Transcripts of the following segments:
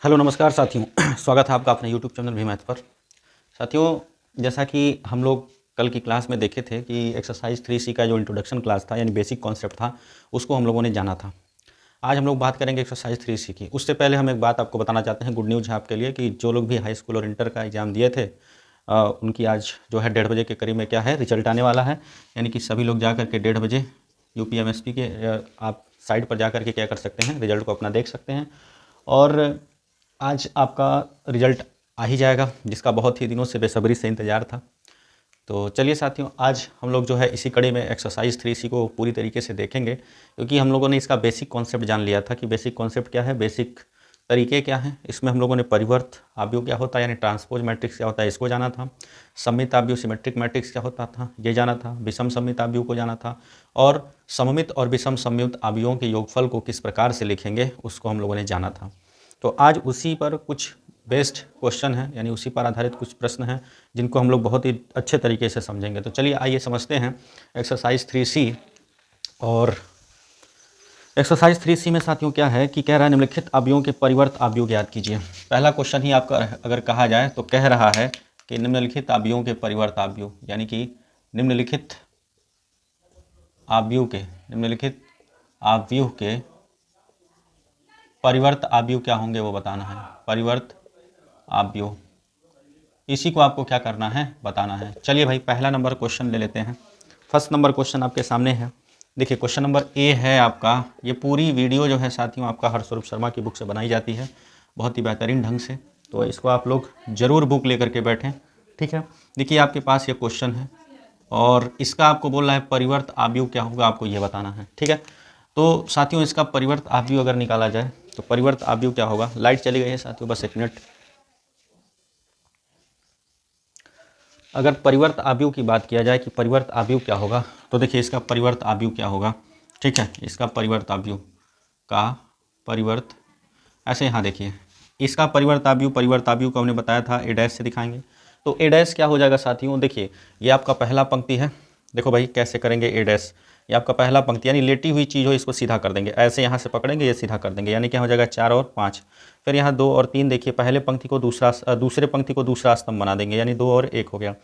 Hello नमस्कार साथियों स्वागत है आपका अपने यूट्यूब चैनल भी मैथ पर। साथियों, जैसा कि हम लोग कल की क्लास में देखे थे कि एक्सरसाइज 3C का जो इंट्रोडक्शन क्लास था यानी बेसिक कॉन्सेप्ट था उसको हम लोगों ने जाना था। आज हम लोग बात करेंगे एक्सरसाइज 3C की। उससे पहले हम एक बात आपको बताना चाहते हैं, गुड न्यूज़ है आपके लिए कि जो लोग भी हाई स्कूल और इंटर का एग्ज़ाम दिए थे उनकी आज जो है 1:30 बजे के करीब में क्या है रिजल्ट आने वाला है। यानी कि सभी लोग जा कर के 1:30 बजे UPMSP के आप साइट पर जा कर के क्या कर सकते हैं, रिजल्ट को अपना देख सकते हैं। और आज आपका रिजल्ट आ ही जाएगा जिसका बहुत ही दिनों से बेसब्री से इंतज़ार था। तो चलिए साथियों, आज हम लोग जो है इसी कड़ी में एक्सरसाइज 3C को पूरी तरीके से देखेंगे, क्योंकि हम लोगों ने इसका बेसिक कॉन्सेप्ट जान लिया था कि बेसिक कॉन्सेप्ट क्या है, बेसिक तरीके क्या हैं। इसमें हम लोगों ने परिवर्त आव्यूह क्या होता है यानी ट्रांसपोज मैट्रिक्स क्या होता है इसको जाना था, सममित आव्यूह सिमेट्रिक मैट्रिक्स क्या होता था ये जाना था, विषम सममित आव्यूह को जाना था, और सममित और विषम सममित आव्यूहों के योगफल को किस प्रकार से लिखेंगे उसको हम लोगों ने जाना था। तो आज उसी पर कुछ बेस्ड क्वेश्चन है, यानी उसी पर आधारित कुछ प्रश्न हैं जिनको हम लोग बहुत ही अच्छे तरीके से समझेंगे। तो चलिए आइए समझते हैं एक्सरसाइज 3C। और एक्सरसाइज 3C में साथियों क्या है कि कह रहा है निम्नलिखित अवयवों के परिवर्त अवयव ज्ञात कीजिए। पहला क्वेश्चन ही आपका अगर कहा जाए तो कह रहा है कि निम्नलिखित अवयवों के परिवर्त अवयव, यानी कि निम्नलिखित अवयव के परिवर्त अवयव क्या होंगे वो बताना है। परिवर्त अवयव, इसी को आपको क्या करना है बताना है। चलिए भाई पहला नंबर क्वेश्चन ले लेते हैं। फर्स्ट नंबर क्वेश्चन आपके सामने है। देखिए क्वेश्चन नंबर ए है आपका। ये पूरी वीडियो जो है साथियों आपका हरस्वरूप शर्मा की बुक से बनाई जाती है बहुत ही बेहतरीन ढंग से, तो इसको आप लोग ज़रूर बुक लेकर के बैठें, ठीक है। देखिए आपके पास ये क्वेश्चन है और इसका आपको बोल रहा है परिवर्त अवयव क्या होगा, आपको ये बताना है, ठीक है। तो साथियों इसका परिवर्त अवयव अगर निकाला जाए तो परिवर्त अवयव क्या होगा। लाइट चली गई है साथियों, बस एक मिनट। अगर परिवर्त अवयव की बात किया जाए कि परिवर्त अवयव क्या होगा, तो देखिए इसका परिवर्त अवयव क्या होगा, ठीक है। इसका परिवर्त अवयव का परिवर्त ऐसे यहाँ देखिए, इसका परिवर्त अवयव को हमने बताया था ए डैश से दिखाएंगे। तो ए डैश क्या हो जाएगा साथियों, देखिए ये आपका पहला पंक्ति है। देखो भाई कैसे करेंगे ए डैश, ये आपका पहला पंक्ति यानी लेटी हुई चीज़ हो इसको सीधा कर देंगे, ऐसे यहाँ से पकड़ेंगे ये सीधा कर देंगे, यानी क्या हो जाएगा 4 और 5। फिर यहाँ 2 और 3 देखिए, पहले पंक्ति को दूसरे पंक्ति को दूसरा स्तंभ बना देंगे यानी 2 और 1 हो गया।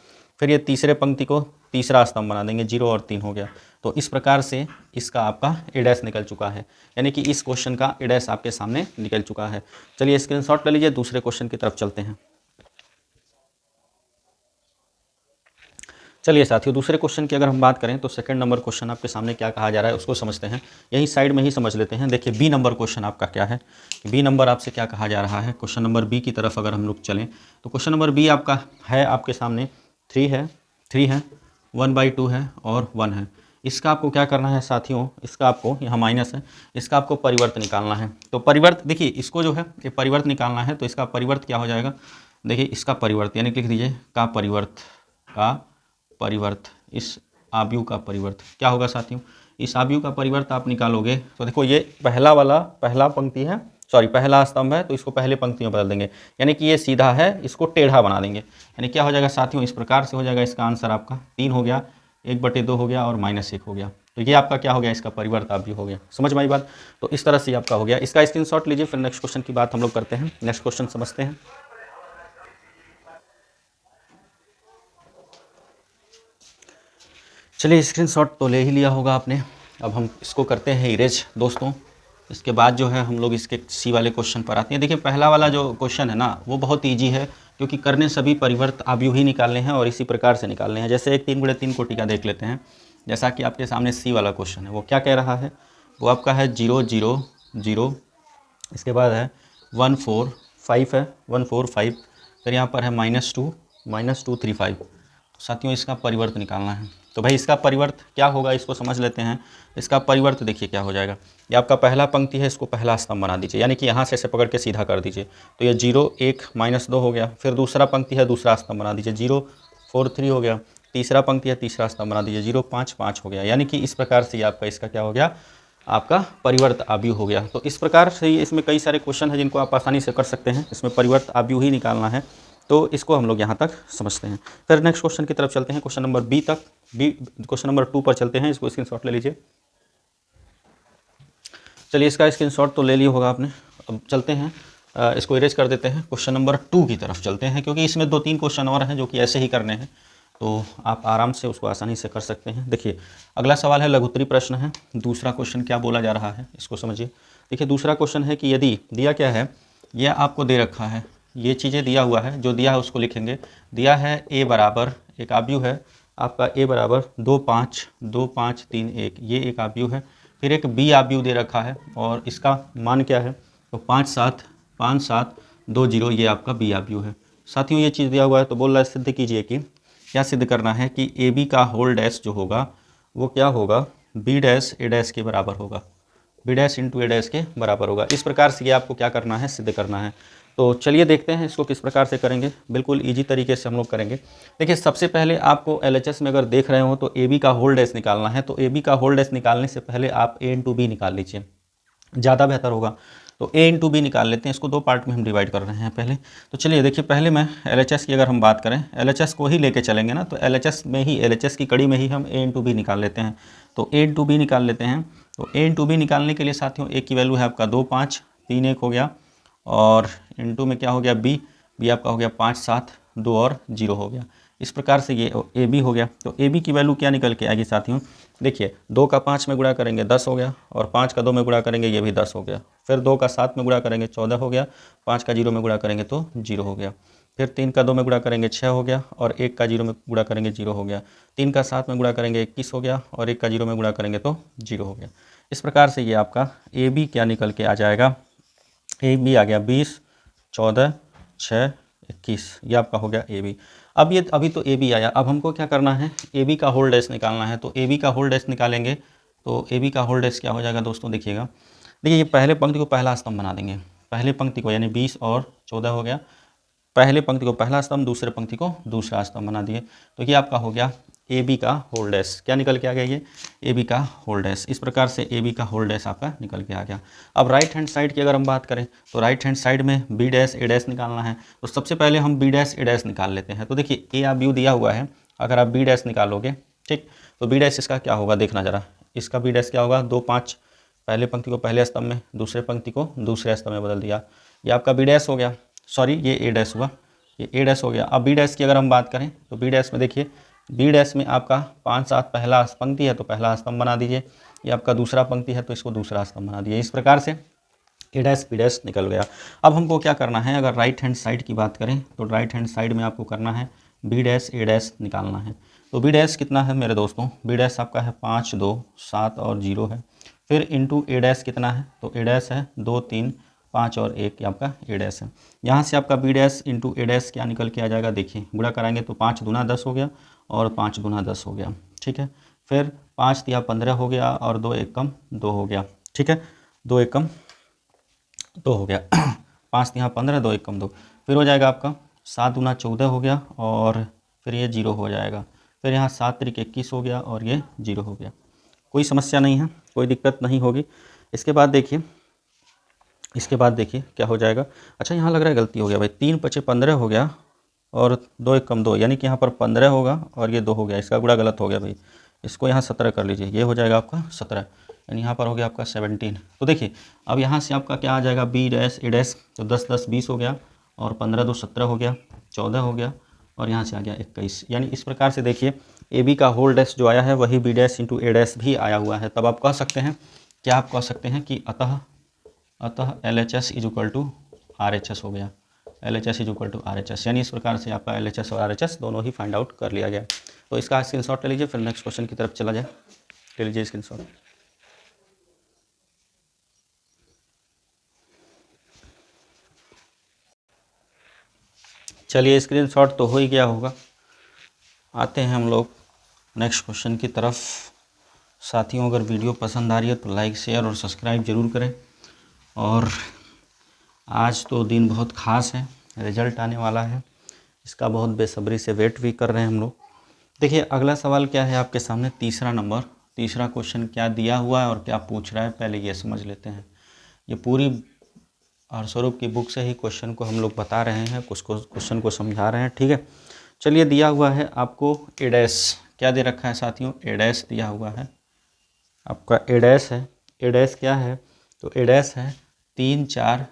फिर ये तीसरे पंक्ति को तीसरा स्तंभ बना देंगे, 0 और 3 हो गया। तो इस प्रकार से इसका आपका ए डैश निकल चुका है, यानी कि इस क्वेश्चन का ए डैश आपके सामने निकल चुका है। चलिए स्क्रीनशॉट ले लीजिए, दूसरे क्वेश्चन की तरफ चलते हैं। चलिए साथियों दूसरे क्वेश्चन की अगर हम बात करें तो सेकंड नंबर क्वेश्चन आपके सामने क्या कहा जा रहा है उसको समझते हैं, यही साइड में ही समझ लेते हैं। देखिए बी नंबर क्वेश्चन आपका क्या है, बी नंबर आपसे क्या कहा जा रहा है। क्वेश्चन नंबर बी की तरफ अगर हम लोग चलें तो क्वेश्चन नंबर बी आपका है आपके सामने 3 है 1/2 है और 1 है। इसका आपको क्या करना है साथियों, इसका आपको यहाँ माइनस है, इसका आपको परिवर्त निकालना है। तो परिवर्त देखिए इसको जो है ये परिवर्त निकालना है, तो इसका परिवर्त क्या हो जाएगा। देखिए इसका परिवर्त यानी लिख दीजिए का परिवर्त इस आव्यूह का परिवर्त क्या होगा साथियों। इस आव्यूह का परिवर्त आप निकालोगे तो देखो ये पहला पंक्ति है, सॉरी पहला स्तंभ है, तो इसको पहले पंक्ति में बदल देंगे, यानी कि ये सीधा है इसको टेढ़ा बना देंगे, यानी क्या हो जाएगा साथियों इस प्रकार से हो जाएगा। इसका आंसर आपका 3 हो गया, 1/2 हो गया और -1 हो गया। तो ये आपका क्या हो गया, इसका परिवर्त आव्यूह हो गया। समझ में आई बात। तो इस तरह से आपका हो गया। इसका स्क्रीनशॉट लीजिए, फिर नेक्स्ट क्वेश्चन की बात हम लोग करते हैं। नेक्स्ट क्वेश्चन समझते हैं। चलिए स्क्रीनशॉट तो ले ही लिया होगा आपने, अब हम इसको करते हैं इरेज दोस्तों। इसके बाद जो है हम लोग इसके सी वाले क्वेश्चन पर आते हैं। देखिए पहला वाला जो क्वेश्चन है ना वो बहुत इजी है, क्योंकि करने सभी परिवर्त अवयव ही निकालने हैं और इसी प्रकार से निकालने हैं। जैसे एक 3x3 कोटि का देख लेते हैं। जैसा कि आपके सामने सी वाला क्वेश्चन है वो क्या कह रहा है, वो आपका है 0 0 0, इसके बाद है 1 4 5 है 1 4 5, फिर यहाँ पर है -2 3 5। साथियों इसका परिवर्त निकालना है। तो भाई इसका परिवर्त क्या होगा इसको समझ लेते हैं। इसका परिवर्त देखिए क्या हो जाएगा, ये आपका पहला पंक्ति है इसको पहला स्तंभ बना दीजिए, यानी कि यहाँ से ऐसे पकड़ के सीधा कर दीजिए। तो ये 0 1 -2 हो गया। फिर दूसरा पंक्ति है दूसरा स्तंभ बना दीजिए, 0 4 3 हो गया। तीसरा पंक्ति है तीसरा स्तंभ बना दीजिए, 0 5 5 हो गया। यानी कि इस प्रकार से आपका इसका क्या हो गया, आपका परिवर्त अवयव हो गया। तो इस प्रकार से इसमें कई सारे क्वेश्चन हैं जिनको आप आसानी से कर सकते हैं। इसमें परिवर्त अवयव ही निकालना है, तो इसको हम लोग यहाँ तक समझते हैं। फिर नेक्स्ट क्वेश्चन की तरफ चलते हैं, क्वेश्चन नंबर बी तक। क्वेश्चन नंबर 2 पर चलते हैं, इसको स्क्रीनशॉट ले लीजिए। चलिए इसका स्क्रीनशॉट तो ले लिया होगा आपने। अब चलते हैं इसको इरेज कर देते हैं, क्वेश्चन नंबर 2 की तरफ चलते हैं, क्योंकि इसमें 2-3 क्वेश्चन और हैं जो कि ऐसे ही करने हैं, तो आप आराम से उसको आसानी से कर सकते हैं। देखिए अगला सवाल है, लघुत्तरी प्रश्न है। दूसरा क्वेश्चन क्या बोला जा रहा है इसको समझिए। देखिए दूसरा क्वेश्चन है कि यदि दिया क्या है, यह आपको दे रखा है, ये चीज़ें दिया हुआ है, जो दिया है उसको लिखेंगे। दिया है a बराबर, एक आव्यूह है आपका a बराबर 2 5 2 5 3 1, ये एक आव्यूह है। फिर एक b आव्यूह दे रखा है और इसका मान क्या है, तो 5 7 5 7 2 0, ये आपका b आव्यूह है। साथियों ये चीज़ दिया हुआ है तो बोल रहा है सिद्ध कीजिए कि, क्या सिद्ध करना है कि ए बी का होल डैश जो होगा वो क्या होगा, बी डैश ए डैश के बराबर होगा, बी डैश इंटू ए डैश के बराबर होगा। इस प्रकार से ये आपको क्या करना है, सिद्ध करना है। तो चलिए देखते हैं इसको किस प्रकार से करेंगे। बिल्कुल इजी तरीके से हम लोग करेंगे। देखिए सबसे पहले आपको एलएचएस में अगर देख रहे हो तो ए बी का होल डैश निकालना है, तो ए बी का होल डैश निकालने से पहले आप ए इंटू बी निकाल लीजिए, ज़्यादा बेहतर होगा। तो a इंटू बी निकाल लेते हैं, इसको 2 पार्ट में हम डिवाइड कर रहे हैं पहले। तो चलिए देखिए पहले मैं LHS की अगर हम बात करें, LHS को ही लेके चलेंगे ना, तो LHS की कड़ी में ही हम a इंटू बी निकाल लेते हैं। तो a इंटू बी निकाल लेते हैं। तो a इंटू बी निकालने के लिए साथियों a की वैल्यू है आपका 2 5 3 1 हो गया, और इंटू में क्या हो गया b आपका हो गया 5 7 2 और 0 हो गया। इस प्रकार से ये ए बी हो गया। तो ए बी की वैल्यू क्या निकल के आएगी साथियों, देखिए 2 का 5 में गुणा करेंगे 10 हो गया, और 5 का 2 में गुणा करेंगे ये भी 10 हो गया। फिर 2 का 7 में गुणा करेंगे 14 हो गया, 5 का 0 में गुणा करेंगे तो 0 हो गया। फिर 3 का 2 में गुणा करेंगे 6 हो गया, और 1 का 0 में गुणा करेंगे 0 हो गया। 3 का 7 में गुणा करेंगे 21 हो गया, और 1 का 0 में गुणा करेंगे तो 0 हो गया। इस प्रकार से ये आपका ए बी क्या निकल के आ जाएगा, ए बी आ गया 20 14 6 21, ये आपका हो गया ए बी। अब ये अभी तो ए बी आया, अब हमको क्या करना है, ए बी का होल डैश निकालना है। तो ए बी का होल डैश निकालेंगे, तो ए बी का होल डैश क्या हो जाएगा दोस्तों, देखिएगा। देखिए ये पहले पंक्ति को पहला स्तंभ बना देंगे, पहले पंक्ति को यानी 20 और 14 हो गया, पहले पंक्ति को पहला स्तंभ, दूसरे पंक्ति को दूसरा स्तंभ बना दिए। तो ये आपका हो गया ए बी का होल डैश, क्या निकल के आ गया, ये ए बी का होल डैश। इस प्रकार से ए बी का होल डैश आपका निकल के आ गया। अब राइट हैंड साइड की अगर हम बात करें, तो राइट हैंड साइड में बी डैश ए डैश निकालना है। तो सबसे पहले हम बी डैश ए डैश निकाल लेते हैं। तो देखिए ए आप यू दिया हुआ है, अगर आप बी डैश निकालोगे, ठीक, तो बी डैश इसका क्या होगा, देखना जरा, इसका बी डैश क्या होगा, 2 5, पहले पंक्ति को पहले स्तंभ में, दूसरे पंक्ति को दूसरे स्तंभ में बदल दिया, ये आपका बी डैश हो गया। सॉरी ये ए डैश हुआ, ये ए डैश हो गया। अब बी डैश की अगर हम बात करें, तो बी डैश में देखिए, बी डैश में आपका 5 7 पहला पंक्ति है तो पहला स्तंभ बना दीजिए, ये आपका दूसरा पंक्ति है तो इसको दूसरा स्तंभ बना दिए। इस प्रकार से ए डैश बी डैश निकल गया। अब हमको क्या करना है, अगर राइट हैंड साइड की बात करें, तो राइट हैंड साइड में आपको करना है बी डैश ए डैश निकालना है। तो बी डैश कितना है मेरे दोस्तों, बी डैश आपका है 5 2 7 और 0 है। फिर इंटू ए डैश कितना है, तो ए डैश है 2 3 5 और 1, ये आपका ए डैश है। यहाँ से आपका बी डैश इंटू ए डैश क्या निकल के आ जाएगा, देखिए गुणा कराएंगे तो 5 दूना 10 हो गया, और 5 दूना 10 हो गया, ठीक है। फिर 5 तिया 15 हो गया, और 2 एकम 2 हो गया, ठीक है, 2 एकम 2 हो गया। 5 तिया 15 2 एकम 2, फिर हो जाएगा आपका 7 दूना 14 हो गया, और फिर ये 0 हो जाएगा। फिर यहाँ 7 त्रिक 21 हो गया, और ये 0 हो गया। कोई समस्या नहीं है, कोई दिक्कत नहीं होगी। इसके बाद देखिए, इसके बाद देखिए क्या हो जाएगा। अच्छा यहाँ लग रहा है गलती हो गया भाई, 3 5 15 हो गया, और 2 एकम 2, यानी कि यहाँ पर 15 होगा और ये 2 हो गया, इसका गुणा गलत हो गया भाई। इसको यहाँ 17 कर लीजिए, ये हो जाएगा आपका 17, यानी यहाँ पर हो गया आपका 17। तो देखिए अब यहाँ से आपका क्या आ जाएगा, बी डैश ए डैश, तो 10 10 20 हो गया, और 15 2 17 हो गया, 14 हो गया, और यहाँ से आ गया 21। यानी इस प्रकार से देखिए ए बी का होल डैश जो आया है वही बी डैश इंटू ए डैश भी आया हुआ है। तब आप कह सकते हैं, क्या आप कह सकते हैं कि अतः L H S is equal to R H S हो गया, L H S is equal to R H S. यानी इस प्रकार से आपका एल एच एस और आर एच एस दोनों ही फाइंड आउट कर लिया गया। तो इसका स्क्रीनशॉट ले लीजिए, फिर नेक्स्ट क्वेश्चन की तरफ चला जाए। ले लीजिए स्क्रीनशॉट। चलिए स्क्रीनशॉट तो हो ही गया होगा, आते हैं हम लोग नेक्स्ट क्वेश्चन की तरफ। साथियों अगर वीडियो पसंद आ रही है तो लाइक शेयर और सब्सक्राइब जरूर करें। और आज तो दिन बहुत ख़ास है, रिजल्ट आने वाला है, इसका बहुत बेसब्री से वेट भी कर रहे हैं हम लोग। देखिए अगला सवाल क्या है आपके सामने, तीसरा नंबर, तीसरा क्वेश्चन क्या दिया हुआ है और क्या पूछ रहा है, पहले ये समझ लेते हैं। ये पूरी हरस्वरूप की बुक से ही क्वेश्चन को हम लोग बता रहे हैं, कुछ क्वेश्चन को समझा रहे हैं, ठीक है। चलिए दिया हुआ है आपको ए डैश, क्या दे रखा है साथियों, ए डैश दिया हुआ है आपका, ए डैश है। ए डैश क्या है, तो ए डैश है 3 4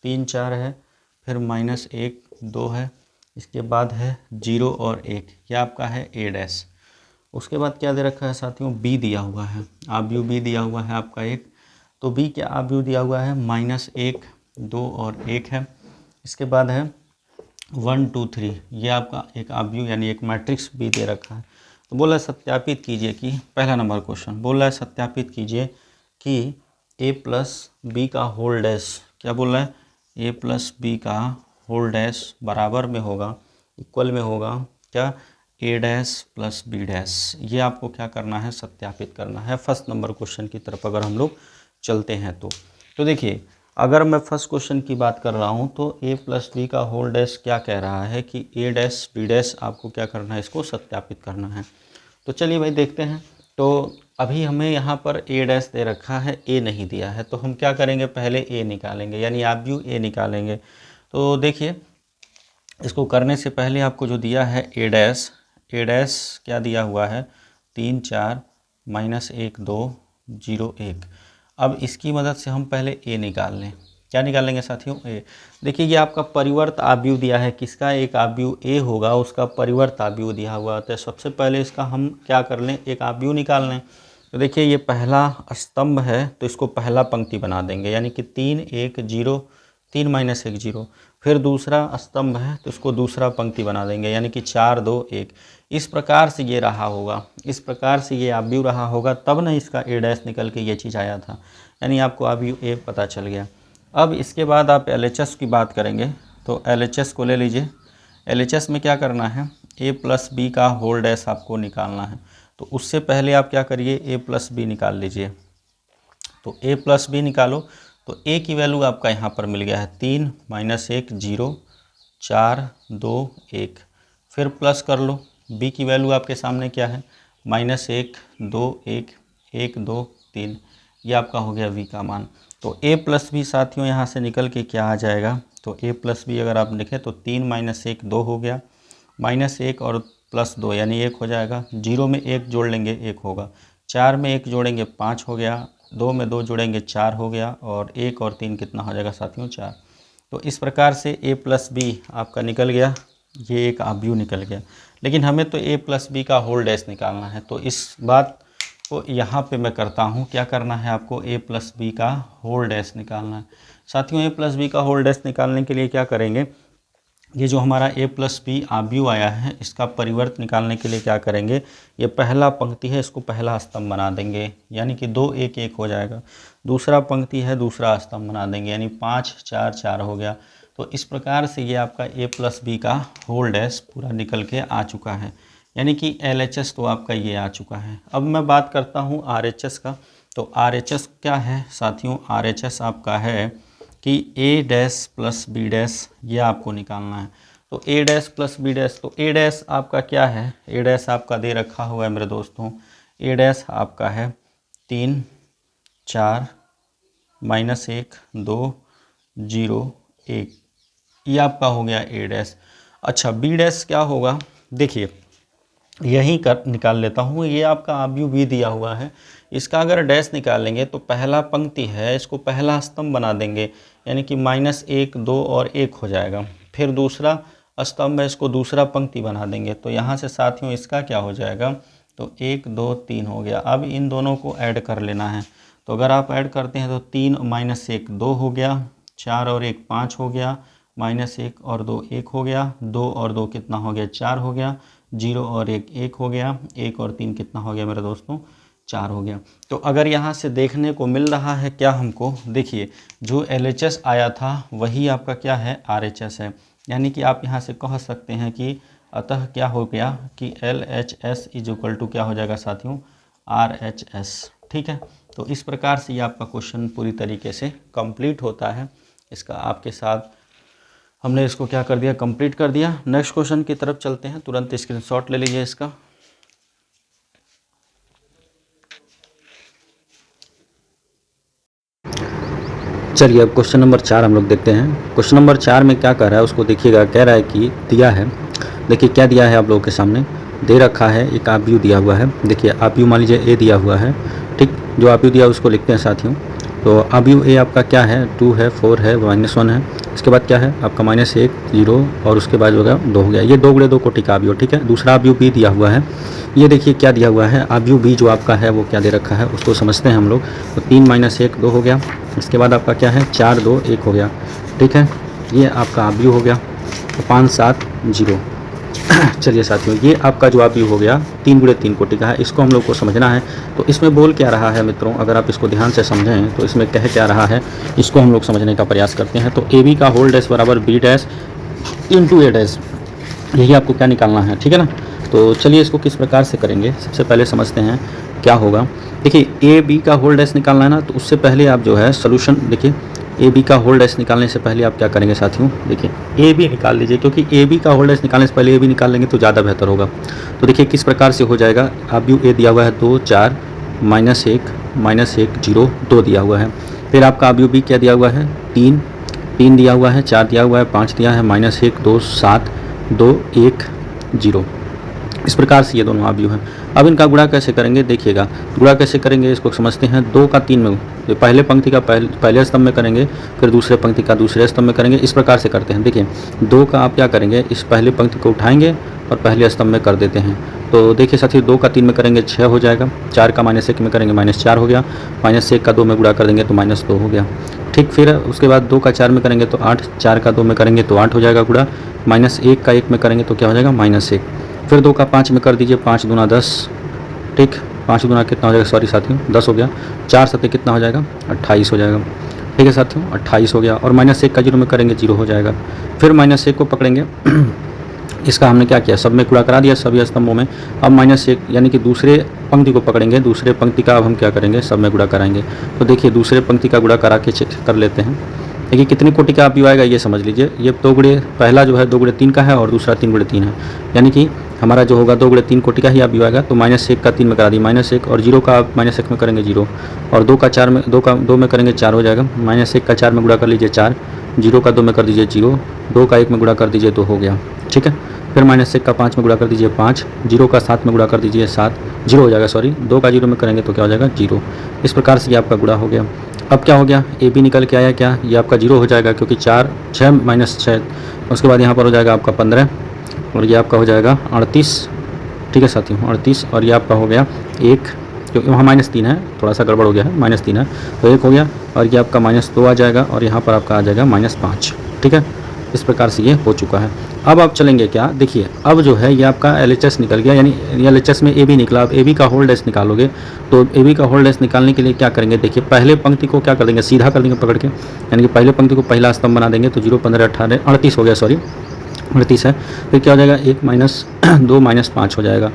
3 4 है, फिर -1 2 है, इसके बाद है 0 और 1, यह आपका है ए डैश। उसके बाद क्या दे रखा है साथियों, बी दिया हुआ है, आव्यूह बी दिया हुआ है आपका 1, तो बी क्या आव्यूह दिया हुआ है -1 2 और 1 है। इसके बाद है 1 2 3, ये आपका एक आव्यूह यानी एक मैट्रिक्स बी दे रखा है। तो बोला है सत्यापित कीजिए कि, पहला नंबर क्वेश्चन बोल रहा है सत्यापित कीजिए कि ए प्लस बी का होल डैश, क्या बोल रहा है, ए प्लस बी का होल डैश बराबर में होगा, इक्वल में होगा क्या, ए डैश प्लस बी डैश। ये आपको क्या करना है, सत्यापित करना है। फर्स्ट नंबर क्वेश्चन की तरफ अगर हम लोग चलते हैं तो देखिए, अगर मैं फर्स्ट क्वेश्चन की बात कर रहा हूँ तो ए प्लस बी का होल डैश क्या कह रहा है कि ए डैश बी डैश आपको क्या करना है, इसको सत्यापित करना है। तो चलिए भाई देखते हैं। तो अभी हमें यहाँ पर ए डैश दे रखा है, ए नहीं दिया है, तो हम क्या करेंगे, पहले ए निकालेंगे यानी आव्यूह ए निकालेंगे। तो देखिए, इसको करने से पहले आपको जो दिया है ए डैश क्या दिया हुआ है, 3 4 -1 2 0 1। अब इसकी मदद से हम पहले ए निकाल लें। क्या निकालेंगे साथियों, ए। देखिए ये आपका परिवर्त आव्यूह दिया है, किसका, एक आव्यूह ए होगा उसका परिवर्त आव्यूह दिया हुआ। तो सबसे पहले इसका हम क्या कर लें, एक आव्यूह निकाल लें। तो देखिए ये पहला स्तंभ है तो इसको पहला पंक्ति बना देंगे, यानी कि 3 1 0 3 -1 0। फिर दूसरा स्तंभ है तो इसको दूसरा पंक्ति बना देंगे, यानी कि 4 2 1। इस प्रकार से ये रहा होगा, इस प्रकार से ये आव्यूह रहा होगा, तब ना इसका ए डैश निकल के ये चीज़ आया था, यानी आपको आव्यूह ए पता चल गया। अब इसके बाद आप LHS की बात करेंगे तो LHS को ले लीजिए। LHS में क्या करना है, ए प्लस बी का होल डैश आपको निकालना है। तो उससे पहले आप क्या करिए, ए प्लस बी निकाल लीजिए। तो ए प्लस बी निकालो तो ए की वैल्यू आपका यहाँ पर मिल गया है 3 -1 0 4 2 1। फिर प्लस कर लो, बी की वैल्यू आपके सामने क्या है, -1 2 1 1 2 3, ये आपका हो गया वी का मान। तो ए प्लस बी साथियों यहाँ से निकल के क्या आ जाएगा, तो ए प्लस बी अगर आप लिखें तो 3 -1 2 हो गया, -1 और +2 यानी 1 हो जाएगा, 0 में 1 जोड़ लेंगे 1 होगा, 4 में 1 जोड़ेंगे 5 हो गया, 2 में 2 जोड़ेंगे 4 हो गया, और 1 और 3 कितना हो जाएगा साथियों, 4। तो इस प्रकार से ए प्लस बी आपका निकल गया, ये एक आव्यूह निकल गया। लेकिन हमें तो ए प्लस बी का होल डैश निकालना है, तो इस बात को यहाँ पे मैं करता हूँ, क्या करना है आपको, ए प्लस बी का होल डैश निकालना है। साथियों ए प्लस बी का होल डैश निकालने के लिए क्या करेंगे, ये जो हमारा ए प्लस बी आव्यूह आया है इसका परिवर्त निकालने के लिए क्या करेंगे, ये पहला पंक्ति है इसको पहला स्तंभ बना देंगे, यानी कि 2 1 1 हो जाएगा। दूसरा पंक्ति है दूसरा स्तंभ बना देंगे, यानी 5 4 4 हो गया। तो इस प्रकार से ये आपका ए प्लस बी का होल डैश पूरा निकल के आ चुका है, यानी कि LHS तो आपका ये आ चुका है। अब मैं बात करता हूँ RHS का। तो RHS क्या है साथियों, RHS आपका है कि ए डैश प्लस बी डैश, ये आपको निकालना है। तो ए डैश प्लस बी डैश, तो ए डैश आपका क्या है, ए डैश आपका दे रखा हुआ है मेरे दोस्तों, ए डैश आपका है 3 4 -1 2 0 1, ये आपका हो गया ए डैश। अच्छा बी डैश क्या होगा, देखिए यहीं कर निकाल लेता हूँ, ये आपका आव्यूह भी दिया हुआ है, इसका अगर डैश निकालेंगे तो पहला पंक्ति है इसको पहला स्तंभ बना देंगे, यानी कि -1 2 और 1 हो जाएगा। फिर दूसरा स्तंभ है इसको दूसरा पंक्ति बना देंगे, तो यहाँ से साथियों इसका क्या हो जाएगा, तो 1 2 3 हो गया। अब इन दोनों को ऐड कर लेना है, तो अगर आप ऐड करते हैं तो 3 -1 2 हो गया, 4 और 1 5 हो गया, -1 और 2 1 हो गया, 2 और 2 कितना हो गया 4 हो गया, 0 और 1 1 हो गया, 1 और 3 कितना हो गया मेरे दोस्तों 4 हो गया। तो अगर यहाँ से देखने को मिल रहा है क्या हमको, देखिए जो LHS आया था वही आपका क्या है RHS है, यानी कि आप यहाँ से कह सकते हैं कि अतः क्या हो गया कि LHS = क्या हो जाएगा साथियों, RHS। ठीक है, तो इस प्रकार से ये आपका क्वेश्चन पूरी तरीके से कंप्लीट होता है। इसका आपके साथ हमने इसको क्या कर दिया, कंप्लीट कर दिया। नेक्स्ट क्वेश्चन की तरफ चलते हैं, तुरंत स्क्रीनशॉट ले लीजिए इसका। चलिए अब क्वेश्चन नंबर 4 हम लोग देखते हैं। क्वेश्चन नंबर 4 में क्या कह रहा है उसको देखिएगा। कह रहा है कि दिया है, देखिए क्या दिया है आप लोगों के सामने दे रखा है, एक आव्यूह दिया हुआ है। देखिए आव्यूह मान लीजिए ए दिया हुआ है, ठीक, जो आव्यूह दिया उसको लिखते हैं साथियों। तो अब यू ए आपका क्या है, 2 है, 4 है, -1 है। इसके बाद क्या है आपका -1 0 और उसके बाद होगा 2 हो गया। ये 2 गुणे 2 कोटि का अब यू, ठीक है। दूसरा अब यू बी दिया हुआ है, ये देखिए क्या दिया हुआ है, अब यू बी जो आपका है वो क्या दे रखा है उसको समझते हैं हम लोग। तो 3 - 1 2 हो गया। इसके बाद आपका क्या है 4 2 1 हो गया, ठीक है। ये आपका अब यू हो गया, तो 5 7 0। चलिए साथियों, ये आपका जो आप यू हो गया 3 गुणे 3 कोटि का है, इसको हम लोग को समझना है। तो इसमें बोल क्या रहा है मित्रों, अगर आप इसको ध्यान से समझें तो इसमें कह क्या रहा है, इसको हम लोग समझने का प्रयास करते हैं। तो ए बी का होल डैश बराबर बी डैश इंटू ए डैश, यही आपको क्या निकालना है, ठीक है ना। तो चलिए इसको किस प्रकार से करेंगे, सबसे पहले समझते हैं क्या होगा। देखिए ए बी का होल डैश निकालना है ना, तो उससे पहले आप जो है सोल्यूशन देखिए, ए बी का होल डैश निकालने से पहले आप क्या करेंगे साथियों, देखिए ए बी निकाल लीजिए, क्योंकि ए बी का होल डैश निकालने से पहले ए बी निकाल लेंगे तो ज़्यादा बेहतर होगा। तो देखिए किस प्रकार से हो जाएगा, अब यू ए दिया हुआ है 2 4 -1 0 2 दिया हुआ है। फिर आपका अब यू बी क्या दिया हुआ है 3 दिया हुआ है, 4 दिया हुआ है, 5 दिया है, -1 2 7 2 1 0। इस प्रकार से ये दोनों अब यू हैं। अब इनका गुणा कैसे करेंगे देखिएगा, गुणा कैसे करेंगे इसको समझते हैं। 2 का 3 में, तो पहले पंक्ति का पहले स्तंभ में करेंगे, फिर दूसरे पंक्ति का दूसरे स्तंभ में करेंगे, इस प्रकार से करते हैं। देखिए 2 का आप क्या करेंगे, इस पहले पंक्ति को उठाएंगे और पहले स्तंभ में कर देते हैं। तो देखिए साथियों 2 का 3 में करेंगे 6 हो जाएगा, 4 का -1 में करेंगे -4 हो गया, -1 का 2 में गुणा कर देंगे तो -2 हो गया, ठीक। फिर उसके बाद 2 का 4 में करेंगे तो 8, 4 का 2 में करेंगे तो 8 हो जाएगा गुणा, -1 का 1 में करेंगे तो क्या हो जाएगा -1। फिर 2 का 5 में कर दीजिए, 5 दूना 10, ठीक। 5 दूना कितना हो जाएगा, सॉरी साथियों 10 हो गया, 4 7 कितना हो जाएगा 28 हो जाएगा, ठीक है साथियों 28 हो गया। और -1 का 0 में करेंगे 0 हो जाएगा। फिर -1 को पकड़ेंगे इसका हमने क्या किया, सब में गुणा करा दिया सभी स्तंभों में। अब -1 यानी कि दूसरे पंक्ति को पकड़ेंगे, दूसरे पंक्ति का अब हम क्या करेंगे, सब में गुणा कराएंगे। तो देखिए दूसरे पंक्ति का गुणा करा के कर लेते हैं। देखिए कितनी कोटि का आप यू आएगा ये समझ लीजिए। ये 2 गुणे पहला जो है 2 गुणे 3 का है और दूसरा 3 गुणे 3 है, यानी कि हमारा जो होगा 2 गुणे 3 कोटि का ही आप यू आएगा। तो -1 का 3 में करा दी -1, और 0 का आप -1 में करेंगे 0, और 2 का 4 में 2 में करेंगे 4 हो जाएगा। -1 का 4 में गुणा कर लीजिए 4, 0 का 2 में कर दीजिए 0, 2 का 1 में गुणा कर दीजिए 2 हो गया, ठीक है। फिर -1 का 5 में गुणा कर दीजिए 5, 0 का 7 में गुणा कर दीजिए 7, 0 हो जाएगा, सॉरी 2 का 0 में करेंगे तो क्या हो जाएगा 0। इस प्रकार से ये आपका गुणा हो गया। अब क्या हो गया, ए बी निकल के आया क्या, ये आपका 0 हो जाएगा, क्योंकि 6 -6, उसके बाद यहाँ पर हो जाएगा आपका 15, और ये आपका हो जाएगा 38, ठीक है साथियों 38। और ये आपका हो गया 1, क्योंकि वहाँ -3 है, थोड़ा सा गड़बड़ हो गया है, -3 है तो 1 हो गया। और ये आपका -2 आ जाएगा, और यहाँ पर आपका आ जाएगा -5, ठीक है। इस प्रकार से ये हो चुका है। अब आप चलेंगे क्या, देखिए अब जो है ये आपका LHS निकल गया, यानी LHS में ए बी निकला। अब ए बी का होल डैश निकालोगे, तो ए बी का होल डैश निकालने के लिए क्या करेंगे, देखिए पहले पंक्ति को क्या कर देंगे, सीधा कर देंगे पकड़ के, यानी कि पहले पंक्ति को पहला स्तंभ बना देंगे। तो 0 15 18 38 हो गया, सॉरी 38 है। फिर क्या हो जाएगा 1 - 2 -5 हो जाएगा,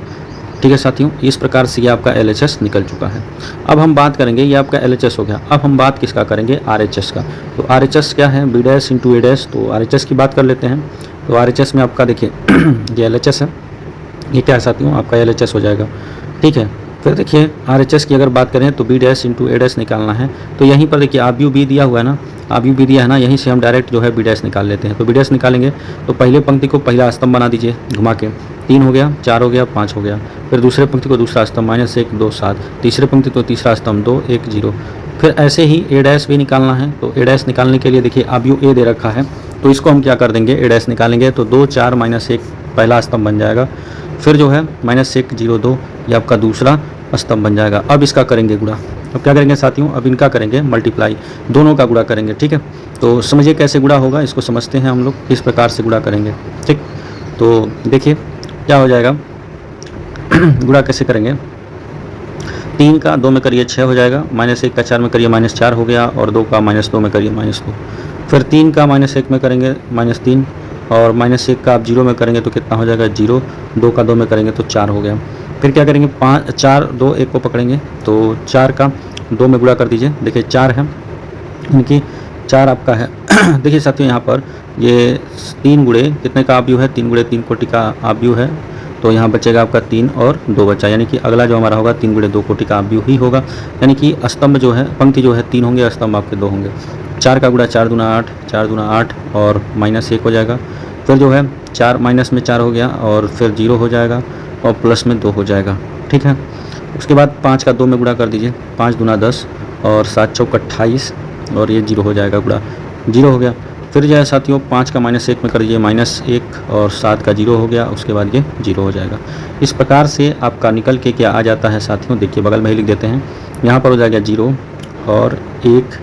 ठीक है साथियों। इस प्रकार से ये आपका LHS निकल चुका है। अब हम बात करेंगे, ये आपका LHS हो गया। अब हम बात किसका करेंगे, RHS का। तो RHS क्या है, B dash into A dash. तो RHS की बात कर लेते हैं। तो RHS में आपका देखिए ये LHS है, ये क्या है साथियों आपका LHS हो जाएगा, ठीक है। फिर देखिए RHS की अगर बात करें तो B dash into A dash निकालना है। तो यहीं पर देखिए आप यू बी दिया हुआ है ना, आप यू बी दिया है ना, यहीं से हम डायरेक्ट जो है B डैश निकाल लेते हैं। तो B डैश निकालेंगे तो पहले पंक्ति को पहला स्तंभ बना दीजिए घुमा के, 3 हो गया, 4 हो गया, 5 हो गया। फिर दूसरे पंक्ति को दूसरा स्तंभ -1 2 7, तीसरे पंक्ति को तीसरा स्तंभ 2 1 0। फिर ऐसे ही A डैश भी निकालना है। तो A डैश निकालने के लिए देखिए अब यू A दे रखा है, तो इसको हम क्या कर देंगे, A डैश निकालेंगे तो 2 4 -1 पहला स्तंभ बन जाएगा। फिर जो है -1 0 2 ये आपका दूसरा स्तंभ बन जाएगा। अब इसका करेंगे गुणा। अब क्या करेंगे साथियों, अब इनका करेंगे मल्टीप्लाई, दोनों का गुणा करेंगे, ठीक है। तो समझिए कैसे गुणा होगा, इसको समझते हैं हम लोग किस प्रकार से गुणा करेंगे, ठीक। तो देखिए क्या हो जाएगा गुणा कैसे करेंगे, 3 का 2 में करिए 6 हो जाएगा, -1 का 4 में करिए -4 हो गया, और 2 का -2 में करिए -2। फिर 3 का -1 में करेंगे -3, और -1 का आप 0 में करेंगे तो कितना हो जाएगा 0, 2 का 2 में करेंगे तो 4 हो गया। फिर क्या करेंगे 5 4 2 1 को पकड़ेंगे, तो 4 का 2 में गुणा कर दीजिए। देखिए 4 है, इनकी 4 आपका है देखिए साथियों यहाँ पर ये 3 गुणे कितने का आप यू है, 3 गुणे 3 कोटि का आप यू है। तो यहाँ बचेगा आपका 3 और 2 बचा, यानी कि अगला जो हमारा होगा 3 गुणे 2 कोटि का आप यू ही होगा, यानी कि स्तंभ जो है पंक्ति जो है 3 होंगे, स्तंभ आपके 2 होंगे। 4 का गुणा 4 दूना 8, 4 दूना 8 और -1 हो जाएगा। फिर जो है 4 माइनस में 4 हो गया, और फिर 0 हो जाएगा, और प्लस में 2 हो जाएगा, ठीक है। उसके बाद 5 का 2 में गुणा कर दीजिए, 5 दूना 10, और 7 चौक 28 और ये 0 हो जाएगा, गुड़ा 0 हो गया। फिर जो है साथियों 5 का -1 में कर दीजिए -1 और 7 का 0 हो गया, उसके बाद ये 0 हो जाएगा। इस प्रकार से आपका निकल के क्या आ जाता है साथियों, देखिए बगल में ही लिख देते हैं। यहाँ पर हो जाएगा 0 और 1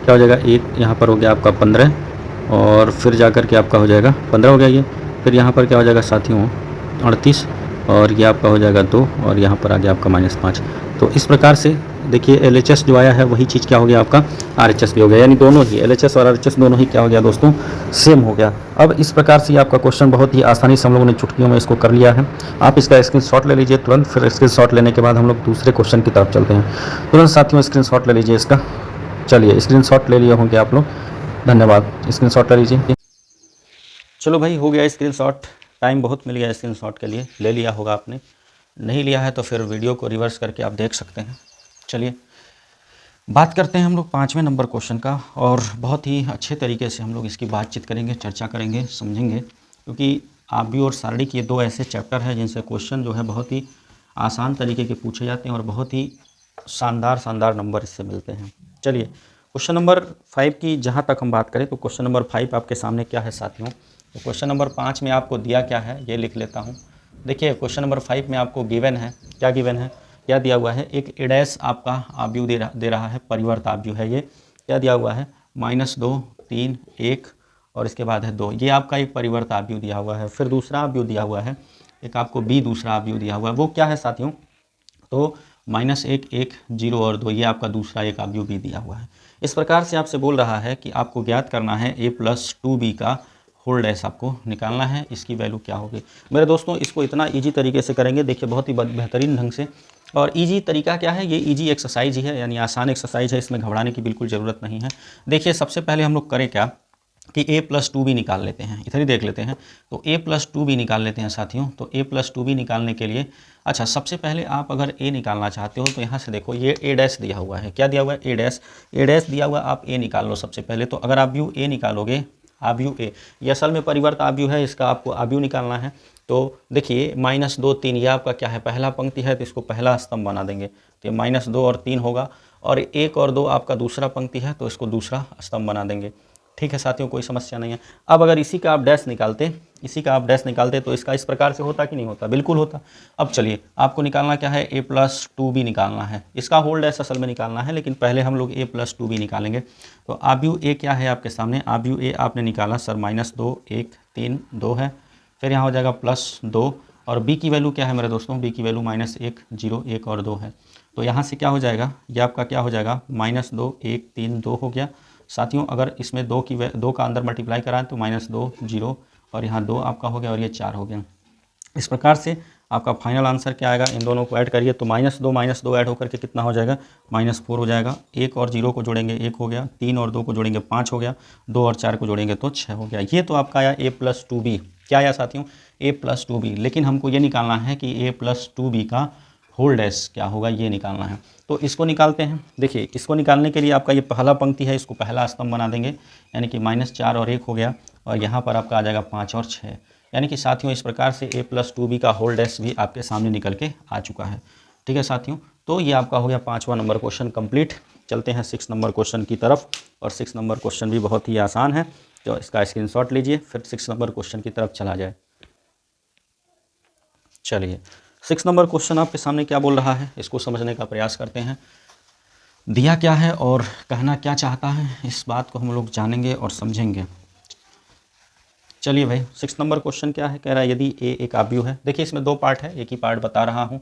क्या हो जाएगा, 1 यहाँ पर हो गया आपका 15 और फिर जाकर के आपका हो जाएगा 15 हो गया ये। फिर यहाँ पर क्या हो जाएगा साथियों 38 और ये आपका हो जाएगा 2 और यहाँ पर आ गया आपका -5। तो इस प्रकार से देखिए LHS जो आया है वही चीज़ क्या हो गया आपका RHS भी हो गया, यानी दोनों ही LHS और RHS दोनों ही क्या हो गया दोस्तों, सेम हो गया। अब इस प्रकार से आपका क्वेश्चन बहुत ही आसानी से हम लोगों ने चुटकियों में इसको कर लिया है। आप इसका स्क्रीनशॉट ले लीजिए तुरंत, फिर स्क्रीनशॉट लेने के बाद हम लोग दूसरे क्वेश्चन की तरफ चलते हैं। तुरंत साथियों स्क्रीनशॉट ले लीजिए इसका। चलिए स्क्रीनशॉट ले लिए होंगे आप लोग, धन्यवाद। स्क्रीनशॉट ले लीजिए। चलो भाई हो गया स्क्रीनशॉट, टाइम बहुत मिल गया स्क्रीनशॉट के लिए, ले लिया होगा आपने, नहीं लिया है तो फिर वीडियो को रिवर्स करके आप देख सकते हैं। चलिए बात करते हैं हम लोग 5वें नंबर क्वेश्चन का, और बहुत ही अच्छे तरीके से हम लोग इसकी बातचीत करेंगे, चर्चा करेंगे, समझेंगे, क्योंकि आव्यूह और सारणिक ये दो ऐसे चैप्टर हैं जिनसे क्वेश्चन जो है बहुत ही आसान तरीके के पूछे जाते हैं और बहुत ही शानदार नंबर इससे मिलते हैं। चलिए क्वेश्चन नंबर 5 की जहाँ तक हम बात करें तो क्वेश्चन नंबर 5 आपके सामने क्या है साथियों। तो क्वेश्चन नंबर 5 में आपको दिया क्या है ये लिख लेता हूँ। देखिए क्वेश्चन नंबर 5 में आपको गिवन है, क्या गिवन है, क्या दिया हुआ है, एक एडैस आपका आव्यूह दे रहा है, परिवर्त आव्यूह है ये। क्या दिया हुआ है, -2 3 1 और इसके बाद है 2, ये आपका एक परिवर्त आव्यूह दिया हुआ है। फिर दूसरा आव्यूह दिया हुआ है, एक आपको बी दूसरा आव्यूह दिया हुआ है, वो क्या है साथियों, तो -1 1 0 और 2, ये आपका दूसरा एक आव्यूह भी दिया हुआ है। इस प्रकार से आपसे बोल रहा है कि आपको ज्ञात करना है a+2b का होल डैश आपको निकालना है, इसकी वैल्यू क्या होगी। मेरे दोस्तों इसको इतना इजी तरीके से करेंगे, देखिए बहुत ही बेहतरीन ढंग से। और इजी तरीका क्या है, ये इजी एक्सरसाइज ही है, यानी आसान एक्सरसाइज है, इसमें घबराने की बिल्कुल ज़रूरत नहीं है। देखिए सबसे पहले हम लोग करें क्या कि a+2b निकाल लेते हैं, इधर ही देख लेते हैं। तो a+2b निकाल लेते हैं साथियों। तो a+2b निकालने के लिए अच्छा सबसे पहले आप अगर a निकालना चाहते हो तो यहाँ से देखो ये a डैश दिया हुआ है, क्या दिया हुआ है, a डैश दिया हुआ, आप a निकाल लो सबसे पहले। तो अगर आव्यूह a निकालोगे, आव्यूह a, ये असल में परिवर्त आव्यूह है, इसका आपको आव्यूह निकालना है। तो देखिए -2 3 ये आपका क्या है, पहला पंक्ति है तो इसको पहला स्तंभ बना देंगे, तो ये -2 और 3 होगा, और 1 और 2 आपका दूसरा पंक्ति है तो इसको दूसरा स्तंभ बना देंगे। ठीक है साथियों, कोई समस्या नहीं है। अब अगर इसी का आप डैश निकालते, तो इसका इस प्रकार से होता कि नहीं होता, बिल्कुल होता। अब चलिए आपको निकालना क्या है, a+2b निकालना है, इसका होल डैश असल में निकालना है, लेकिन पहले हम लोग a+2b निकालेंगे। तो आव्यूह a क्या है आपके सामने, आव्यूह a आपने निकाला सर -2 1 3 2 है, फिर यहाँ हो जाएगा +2, और b की वैल्यू क्या है मेरे दोस्तों, b की वैल्यू -1 0 1 और 2 है। तो यहाँ से क्या हो जाएगा, ये आपका क्या हो जाएगा, -2 1 3 2 हो गया साथियों। अगर इसमें 2 का अंदर मल्टीप्लाई कराएं तो -2 0 और यहाँ 2 आपका हो गया और ये 4 हो गया। इस प्रकार से आपका फाइनल आंसर क्या आएगा, इन दोनों को ऐड करिए तो -2 ऐड होकर के कितना हो जाएगा, -4 हो जाएगा। 1 और 0 को जोड़ेंगे 1 हो गया, 3 और 2 को जोड़ेंगे 5 हो गया, 2 और 4 को जोड़ेंगे तो 6 हो गया। ये तो आपका आया a+2b, क्या आया साथियों, a+2b। लेकिन हमको ये निकालना है कि a+2b का होल डैश क्या होगा, ये निकालना है। तो इसको निकालते हैं। देखिए इसको निकालने के लिए आपका ये पहला पंक्ति है, इसको पहला स्तंभ बना देंगे, यानी कि -4 और 1 हो गया, और यहाँ पर आपका आ जाएगा 5 और 6, यानी कि साथियों इस प्रकार से a+2b का होल डैश भी आपके सामने निकल के आ चुका है। ठीक है साथियों, तो ये आपका हो गया 5वां नंबर क्वेश्चन कंप्लीट। चलते हैं 6 नंबर क्वेश्चन की तरफ, और 6 नंबर क्वेश्चन भी बहुत ही आसान है, तो इसका स्क्रीनशॉट लीजिए, फिर 6 नंबर क्वेश्चन की तरफ चला जाए। चलिए 6 नंबर क्वेश्चन आपके सामने क्या बोल रहा है, इसको समझने का प्रयास करते हैं। दिया क्या है और कहना क्या चाहता है, इस बात को हम लोग जानेंगे और समझेंगे। चलिए भाई 6 नंबर क्वेश्चन क्या है, कह रहा है यदि a एक आव्यूह है। देखिए इसमें 2 पार्ट है, एक ही पार्ट बता रहा हूँ,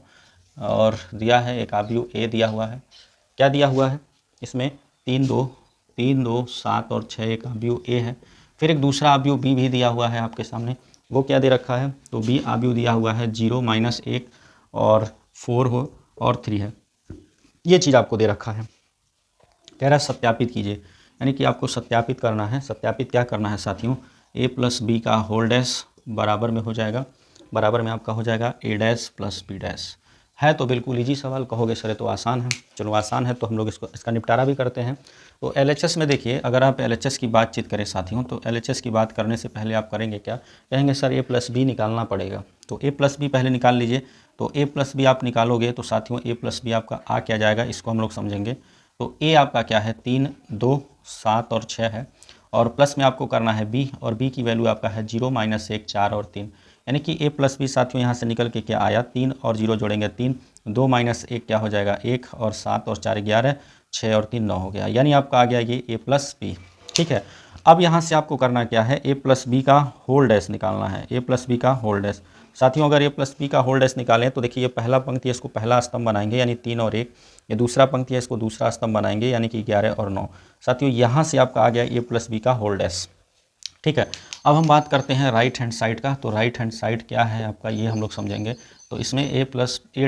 और दिया है एक आव्यूह a दिया हुआ है। क्या दिया हुआ है, इसमें 3 2 7 और 6 एक आव्यूह a है। फिर एक दूसरा आव्यूह b भी दिया हुआ है आपके सामने, वो क्या दे रखा है, तो b आव्यूह दिया हुआ है 0 -1 और 4 हो और 3 है, ये चीज़ आपको दे रखा है। कह रहा है सत्यापित कीजिए, यानी कि आपको सत्यापित करना है। सत्यापित क्या करना है साथियों, a+b का होल डैश बराबर में हो जाएगा, बराबर में आपका हो जाएगा a डैश + b डैश। है तो बिल्कुल इजी सवाल, कहोगे सर तो आसान है, चलो आसान है तो हम लोग इसका निपटारा भी करते हैं। तो LHS में देखिए, अगर आप LHS की बातचीत करें साथियों, तो LHS की बात करने से पहले आप करेंगे क्या, कहेंगे सर a+b निकालना पड़ेगा। तो a+b पहले निकाल लीजिए। तो a+b आप निकालोगे तो साथियों a+b आपका आ क्या जाएगा, इसको हम लोग समझेंगे। तो ए आपका क्या है 3, 2, 7 और 6 है, और प्लस में आपको करना है बी, और बी की वैल्यू आपका है 0, -1, 4 और 3, यानी कि ए प्लस बी साथियों यहाँ से निकल के क्या आया 3 और 0 जोड़ेंगे 3, 2 - 1 क्या हो जाएगा 1, और 7 और 4 11, 6 और 3 9 हो गया, यानी आपका आ गया ये ए प्लस बी। ठीक है, अब यहाँ से आपको करना क्या है, ए प्लस बी का होल डैश निकालना है, ए प्लस बी का होल डैश। साथियों अगर ए प्लस बी का होल डैश निकालें तो देखिए ये पहला पंक्ति है, इसको पहला स्तंभ बनाएंगे यानी 3 और 1, ये दूसरा पंक्ति है, इसको दूसरा स्तंभ बनाएंगे यानी कि 11 और 9। साथियों यहाँ से आपका आ गया ए प्लस बी का होल डैश। ठीक है, अब हम बात करते हैं राइट हैंड साइड का। तो राइट हैंड साइड क्या है आपका, ये हम लोग समझेंगे। तो इसमें ए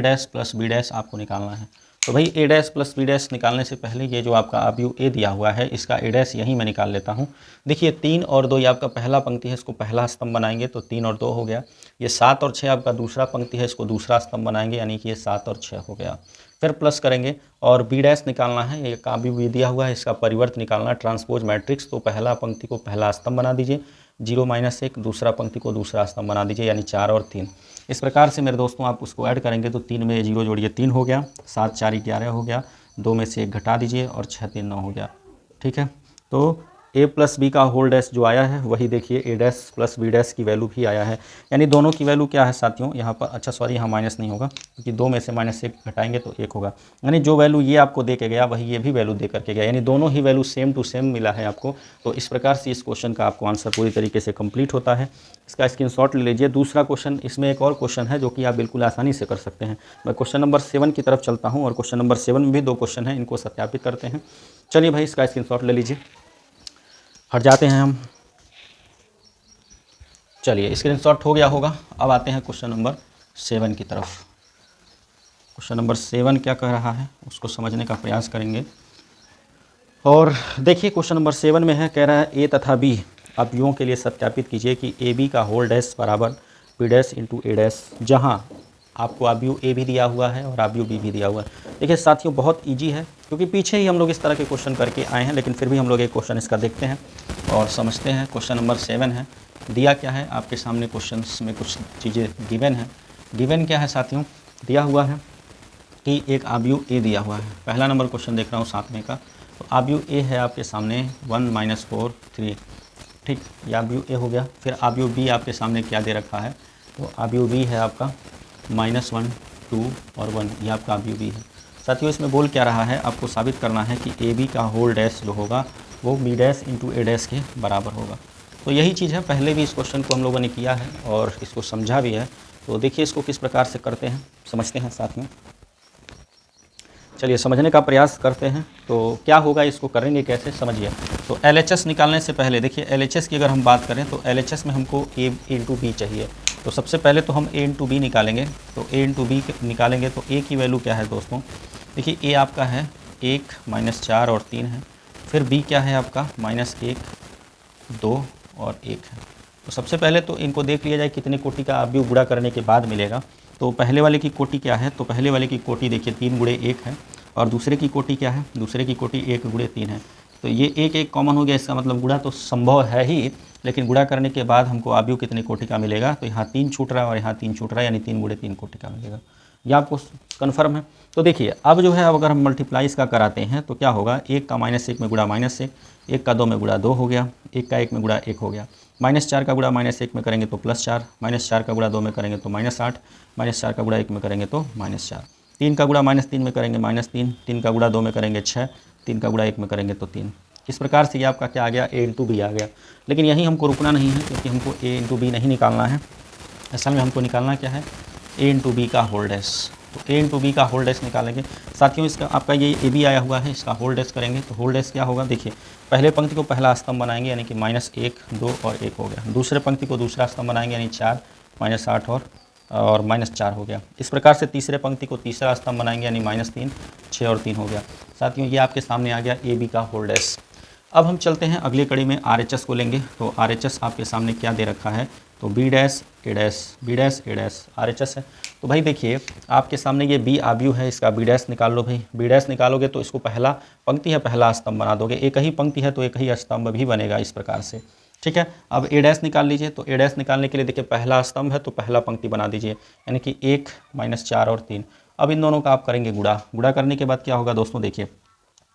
डैश प्लस बी डैश आपको निकालना है। तो भाई ए डैश प्लस बी डैश निकालने से पहले ये जो आपका अवयव ए दिया हुआ है, इसका ए डैश यहीं मैं निकाल लेता हूँ। देखिए 3 और 2 ये आपका पहला पंक्ति है, इसको पहला स्तंभ बनाएंगे तो 3 और 2 हो गया। ये 7 और 6 आपका दूसरा पंक्ति है, इसको दूसरा स्तंभ बनाएंगे यानी कि ये 7 और 6 हो गया। फिर प्लस करेंगे और बी डैश निकालना है, ये का भी दिया हुआ है, इसका परिवर्त निकालना ट्रांसपोज मैट्रिक्स। तो पहला पंक्ति को पहला स्तंभ बना दीजिए 0 - 1, दूसरा पंक्ति को दूसरा स्तंभ बना दीजिए यानी 4 और 3। इस प्रकार से मेरे दोस्तों आप उसको ऐड करेंगे तो 3 में 0 जोड़िए 3 हो गया, 7 4 11 हो गया, 2 में से 1 घटा दीजिए और 6 3 9 हो गया। ठीक है, तो ए प्लस बी का होल डैश जो आया है वही देखिए ए डैश प्लस बी डैश की वैल्यू भी आया है, यानी दोनों की वैल्यू क्या है साथियों यहाँ पर, अच्छा सॉरी यहाँ माइनस नहीं होगा क्योंकि 2 में से -1 घटाएंगे तो 1 होगा, यानी जो वैल्यू ये आपको दे के गया वही ये भी वैल्यू दे करके गया, यानी दोनों ही वैल्यू सेम टू सेम मिला है आपको। तो इस प्रकार से इस क्वेश्चन का आपको आंसर पूरी तरीके से कंप्लीट होता है। इसका स्क्रीनशॉट ले लीजिए। दूसरा क्वेश्चन, इसमें एक और क्वेश्चन है जो कि आप बिल्कुल आसानी से कर सकते हैं। मैं क्वेश्चन नंबर 7 की तरफ चलता हूँ और क्वेश्चन नंबर 7 में भी 2 क्वेश्चन हैं, इनको सत्यापित करते हैं। चलिए भाई इसका स्क्रीनशॉट ले लीजिए, हट जाते हैं हम। चलिए स्क्रीनशॉट हो गया होगा। अब आते हैं क्वेश्चन नंबर 7 की तरफ। क्वेश्चन नंबर 7 क्या कह रहा है उसको समझने का प्रयास करेंगे। और देखिए क्वेश्चन नंबर 7 में है, कह रहा है ए तथा बी अवयवों के लिए सत्यापित कीजिए कि ए बी का होल डैश बराबर बी डैश इंटू ए डैश, जहाँ आपको अवयव ए भी दिया हुआ है और अवयव बी भी दिया हुआ है। देखिए साथियों बहुत इजी है क्योंकि पीछे ही हम लोग इस तरह के क्वेश्चन करके आए हैं, लेकिन फिर भी हम लोग एक क्वेश्चन इसका देखते हैं और समझते हैं। क्वेश्चन नंबर 7 है, दिया क्या है आपके सामने, क्वेश्चंस में कुछ चीज़ें गिवन है। गिवन क्या है साथियों, दिया हुआ है कि एक अवयव ए दिया हुआ है। पहला नंबर क्वेश्चन देख रहा हूँ 7वें का। तो अवयव ए है आपके सामने 1 - 4 3, ठीक, ये अवयव ए हो गया। फिर अवयव बी आपके सामने क्या दे रखा है, तो अवयव बी है आपका -1 2 और 1, ये आपका अवयव बी है। साथियों इसमें बोल क्या रहा है, आपको साबित करना है कि ए बी का होल डैश जो होगा वो बी डैश इंटू ए डैश के बराबर होगा। तो यही चीज़ है, पहले भी इस क्वेश्चन को हम लोगों ने किया है और इसको समझा भी है। तो देखिए इसको किस प्रकार से करते हैं, समझते हैं साथ में। चलिए समझने का प्रयास करते हैं। तो क्या होगा, इसको करेंगे कैसे समझिए। तो LHS निकालने से पहले देखिए LHS की अगर हम बात करें तो LHS में हमको A इंटू बी चाहिए। तो सबसे पहले तो हम A इंटू बी निकालेंगे। तो A इंटू बी निकालेंगे तो A की वैल्यू क्या है दोस्तों, देखिए A आपका है 1 - 4 और 3 है। फिर B क्या है आपका -1 2 और 1 है। तो सबसे पहले तो इनको देख लिया जाए कितने कोटि का अवयव गुणा करने के बाद मिलेगा। तो पहले वाले की कोटि क्या है, तो पहले वाले की कोटि देखिए 3 × 1 है, और दूसरे की कोटि क्या है, दूसरे की कोटि 1 × 3 है। तो ये 1 1 कॉमन हो गया, इसका मतलब गुणा तो संभव है ही, लेकिन गुणा करने के बाद हमको अवयव कितने कोटि का मिलेगा, तो यहाँ 3 छूट रहा है और यहाँ 3 छूट रहा है, यानी 3 × 3 कोटि का मिलेगा। यह आपको कन्फर्म है। तो देखिए अब जो है, अब अगर हम मल्टीप्लाई इसका कराते हैं तो क्या होगा, 1 का -1 में गुणा -1, 1 का 2 में गुणा 2 हो गया, 1 का 1 में गुणा 1 हो गया, -4 का गुणा -1 में करेंगे तो +4, -4 का गुणा 2 में करेंगे तो -8, -4 का गुणा 1 में करेंगे तो -4, 3 का गुणा -3 में करेंगे -3, 3 का गुणा 2 में करेंगे 6, 3 का गुणा 1 में करेंगे तो 3। इस प्रकार से ये आपका क्या आ गया, A इंटू बी आ गया। लेकिन यहीं हमको रुकना नहीं है क्योंकि हमको A इंटू बी नहीं निकालना है, असल में हमको निकालना क्या है, A इंटू बी का होल डैश। तो A इंटू बी का होल डैश निकालेंगे साथियों। इसका आपका ये ए बी आया हुआ है, इसका होल डैश करेंगे तो होल डैश क्या होगा, देखिए पहले पंक्ति को पहला स्तंभ बनाएंगे यानी कि -1 2 और 1 हो गया, दूसरे पंक्ति को दूसरा स्तंभ बनाएंगे यानी 4 -8 और -4 हो गया। इस प्रकार से तीसरे पंक्ति को तीसरा स्तंभ बनाएंगे यानी -3 6 और 3 हो गया। साथियों ये आपके सामने आ गया ए बी का होल डैश। अब हम चलते हैं अगली कड़ी में, RHS को लेंगे। तो RHS आपके सामने क्या दे रखा है, तो B dash A dash B dash A dash RHS है। तो भाई देखिए आपके सामने ये B अवयव है, इसका B डैश निकाल लो भाई। B डैश निकालोगे तो इसको पहला पंक्ति है पहला स्तंभ बना दोगे, एक ही पंक्ति है तो एक ही स्तंभ भी बनेगा इस प्रकार से, ठीक है। अब A डैश निकाल लीजिए। तो A डैश निकालने के लिए देखिए पहला स्तंभ है तो पहला पंक्ति बना दीजिए यानी कि 1 -4 और 3। अब इन दोनों का आप करेंगे गुणा। गुणा करने के बाद क्या होगा दोस्तों, देखिए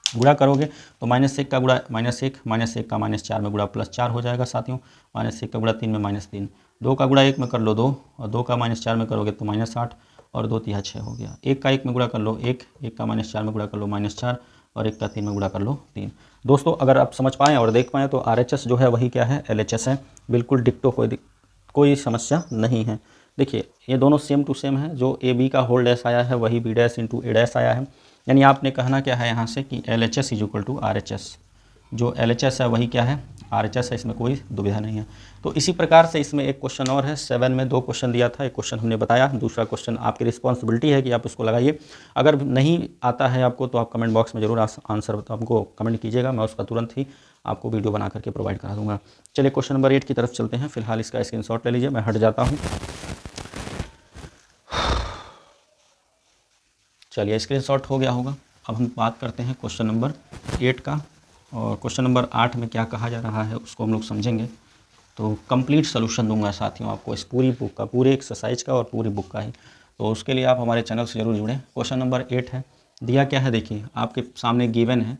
गुणा करोगे तो -1 का गुणा -1, -1 का -4 में गुणा +4 हो जाएगा साथियों। -1 का गुणा 3 में -3, 2 का गुणा 1 में कर लो 2, और 2 का -4 में करोगे तो -8, और 2 तिया 6 हो गया। 1 का 1 में गुणा कर लो 1, 1 का -4 में गुणा कर लो -4, और 1 का 3 में गुणा कर लो 3। दोस्तों अगर आप समझ पाएँ और देख पाएँ तो RHS जो है वही क्या है, LHS है, बिल्कुल डिक्टो, कोई समस्या नहीं है। देखिए ये दोनों सेम टू सेम है, जो AB का होल डैश आया है वही B dash into A dash आया है। यानी आपने कहना क्या है यहाँ से कि LHS is equal to RHS, जो LHS है वही क्या है, RHS है, इसमें कोई दुविधा नहीं है। तो इसी प्रकार से इसमें एक क्वेश्चन और है, 7 में 2 क्वेश्चन दिया था, एक क्वेश्चन हमने बताया, दूसरा क्वेश्चन आपकी रिस्पॉन्सिबिलिटी है कि आप उसको लगाइए। अगर नहीं आता है आपको तो आप कमेंट बॉक्स में ज़रूर आंसर हमको कमेंट कीजिएगा, मैं उसका तुरंत ही आपको वीडियो बना करके प्रोवाइड करा दूंगा। चलिए क्वेश्चन नंबर 8 की तरफ चलते हैं। फिलहाल इसका स्क्रीनशॉट ले लीजिए, मैं हट जाता हूँ। चलिए स्क्रीनशॉट हो गया होगा। अब हम बात करते हैं क्वेश्चन नंबर 8 का, और क्वेश्चन नंबर 8 में क्या कहा जा रहा है उसको हम लोग समझेंगे। तो कंप्लीट सोल्यूशन दूंगा साथियों आपको इस पूरी बुक का, पूरे एक्सरसाइज का और पूरी बुक का ही। तो उसके लिए आप हमारे चैनल से ज़रूर जुड़ें। क्वेश्चन नंबर 8 है, दिया क्या है देखिए, आपके सामने गिवन है,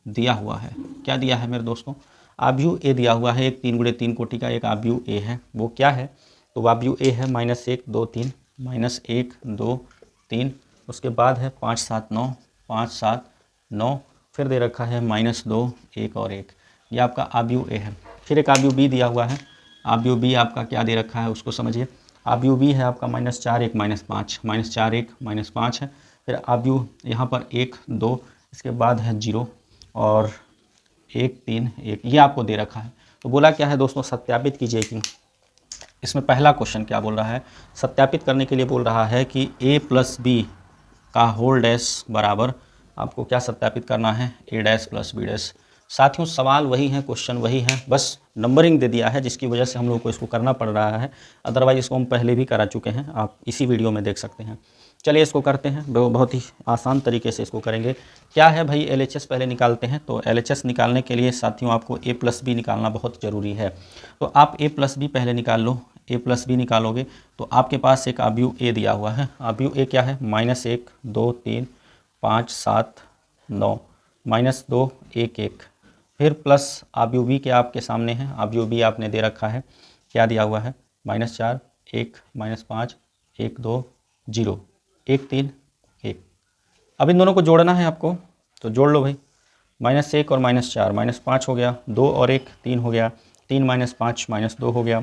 दिया हुआ है, क्या दिया है मेरे दोस्तों, आव्यूह ए दिया हुआ है, एक 3 × 3 कोटि का एक आव्यूह ए है। वो क्या है, तो आव्यूह ए है -1 2 3, -1 2 3, उसके बाद है 5 7 9, 5 7 9, फिर दे रखा है -2 1 और 1, ये आपका आव्यूह ए है। फिर एक आव्यूह बी दिया हुआ है, आव्यूह बी आपका क्या दे रखा है उसको समझिए। आव्यूह बी है आपका -4 1 -5, -4 1 -5 है। फिर आव्यूह यहाँ पर 1 2, इसके बाद है 0 और 1 3 1, ये आपको दे रखा है। तो बोला क्या है दोस्तों, सत्यापित कीजिए कि इसमें पहला क्वेश्चन क्या बोल रहा है, सत्यापित करने के लिए बोल रहा है कि a + b का होल डैश बराबर, आपको क्या सत्यापित करना है, A डैश + B डैश। साथियों सवाल वही है, क्वेश्चन वही है, बस नंबरिंग दे दिया है जिसकी वजह से हम लोग को इसको करना पड़ रहा है, अदरवाइज इसको हम पहले भी करा चुके हैं, आप इसी वीडियो में देख सकते हैं। चलिए इसको करते हैं, बहुत ही आसान तरीके से इसको करेंगे। क्या है भाई, LHS पहले निकालते हैं। तो LHS निकालने के लिए साथियों आपको A + B निकालना बहुत ज़रूरी है। तो आप A + B पहले निकाल लो। A + B निकालोगे तो आपके पास एक आव्यूह A दिया हुआ है। आव्यूह A क्या है, -1 2 3 5 7 9, -2 1 1, फिर प्लस आव्यूह B के आपके सामने है, आव्यूह B आपने दे रखा है, क्या दिया हुआ है, -4 1 -5 1 2 0 1 3 1। अब इन दोनों को जोड़ना है आपको, तो जोड़ लो भाई, -1 और -4, -5 हो गया, 2 और 1 3 हो गया, 3 -5 -2 हो गया,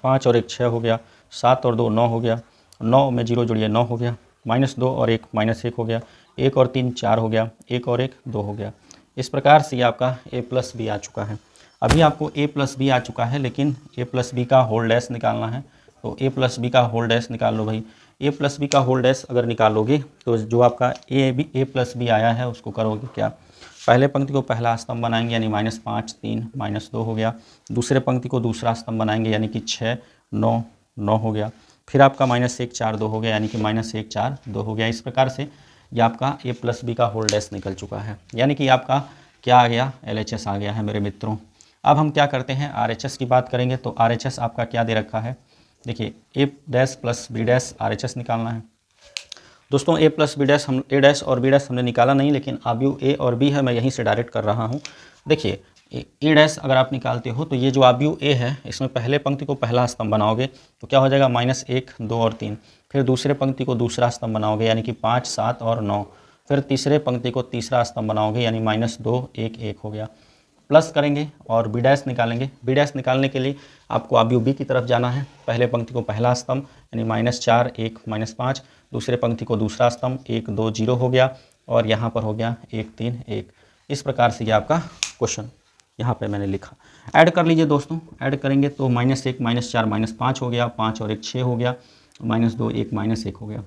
5 और 1 6 हो गया, 7 और 2 9 हो गया, 9 में 0 जुड़िए 9 हो गया, -2 और 1 -1 हो गया, 1 और 3 4 हो गया, 1 और 1 2 हो गया। इस प्रकार से आपका A + B आ चुका है। अभी आपको A + B आ चुका है, लेकिन A + B का होल डैश निकालना है। तो A + B का होल डैश निकाल लो भाई। A + B का होल डैश अगर निकालोगे तो जो आपका A + B आया है उसको करोगे क्या, पहले पंक्ति को पहला स्तंभ बनाएंगे यानी -5 3 -2 हो गया, दूसरे पंक्ति को दूसरा स्तंभ बनाएंगे यानी कि 6 9 9 हो गया, फिर आपका -1 4 2 हो गया यानी कि -1 4 2 हो गया। इस प्रकार से ये आपका A + B का होल डैश निकल चुका है, यानी कि आपका क्या आ गया, LHS आ गया है मेरे मित्रों। अब हम क्या करते हैं, RHS की बात करेंगे। तो RHS आपका क्या दे रखा है, देखिए A dash + B dash RHS निकालना है दोस्तों। A + B डैश हम A डैश और B डैश हमने निकाला नहीं, लेकिन आव्यूह A और B है, मैं यहीं से डायरेक्ट कर रहा हूँ। देखिए A डैश अगर आप निकालते हो तो ये जो आव्यूह A है, इसमें पहले पंक्ति को पहला स्तंभ बनाओगे तो क्या हो जाएगा, -1 2 और 3, फिर दूसरे पंक्ति को दूसरा स्तंभ बनाओगे यानी कि 5 7 और 9, फिर तीसरे पंक्ति को तीसरा स्तंभ बनाओगे यानी -2 1 1 हो गया, प्लस करेंगे और B डैश निकालेंगे। B डैश निकालने के लिए आपको आव्यूह B की तरफ जाना है, पहले पंक्ति को पहला स्तंभ यानी -4 1 -5, दूसरे पंक्ति को दूसरा स्तंभ 1 2 0 हो गया, और यहाँ पर हो गया 1 3 1। इस प्रकार से ये आपका क्वेश्चन यहाँ पे मैंने लिखा। ऐड कर लीजिए दोस्तों, ऐड करेंगे तो -1 -4 -5 हो गया, 5 और 1 6 हो गया, -2 1 -1 हो गया,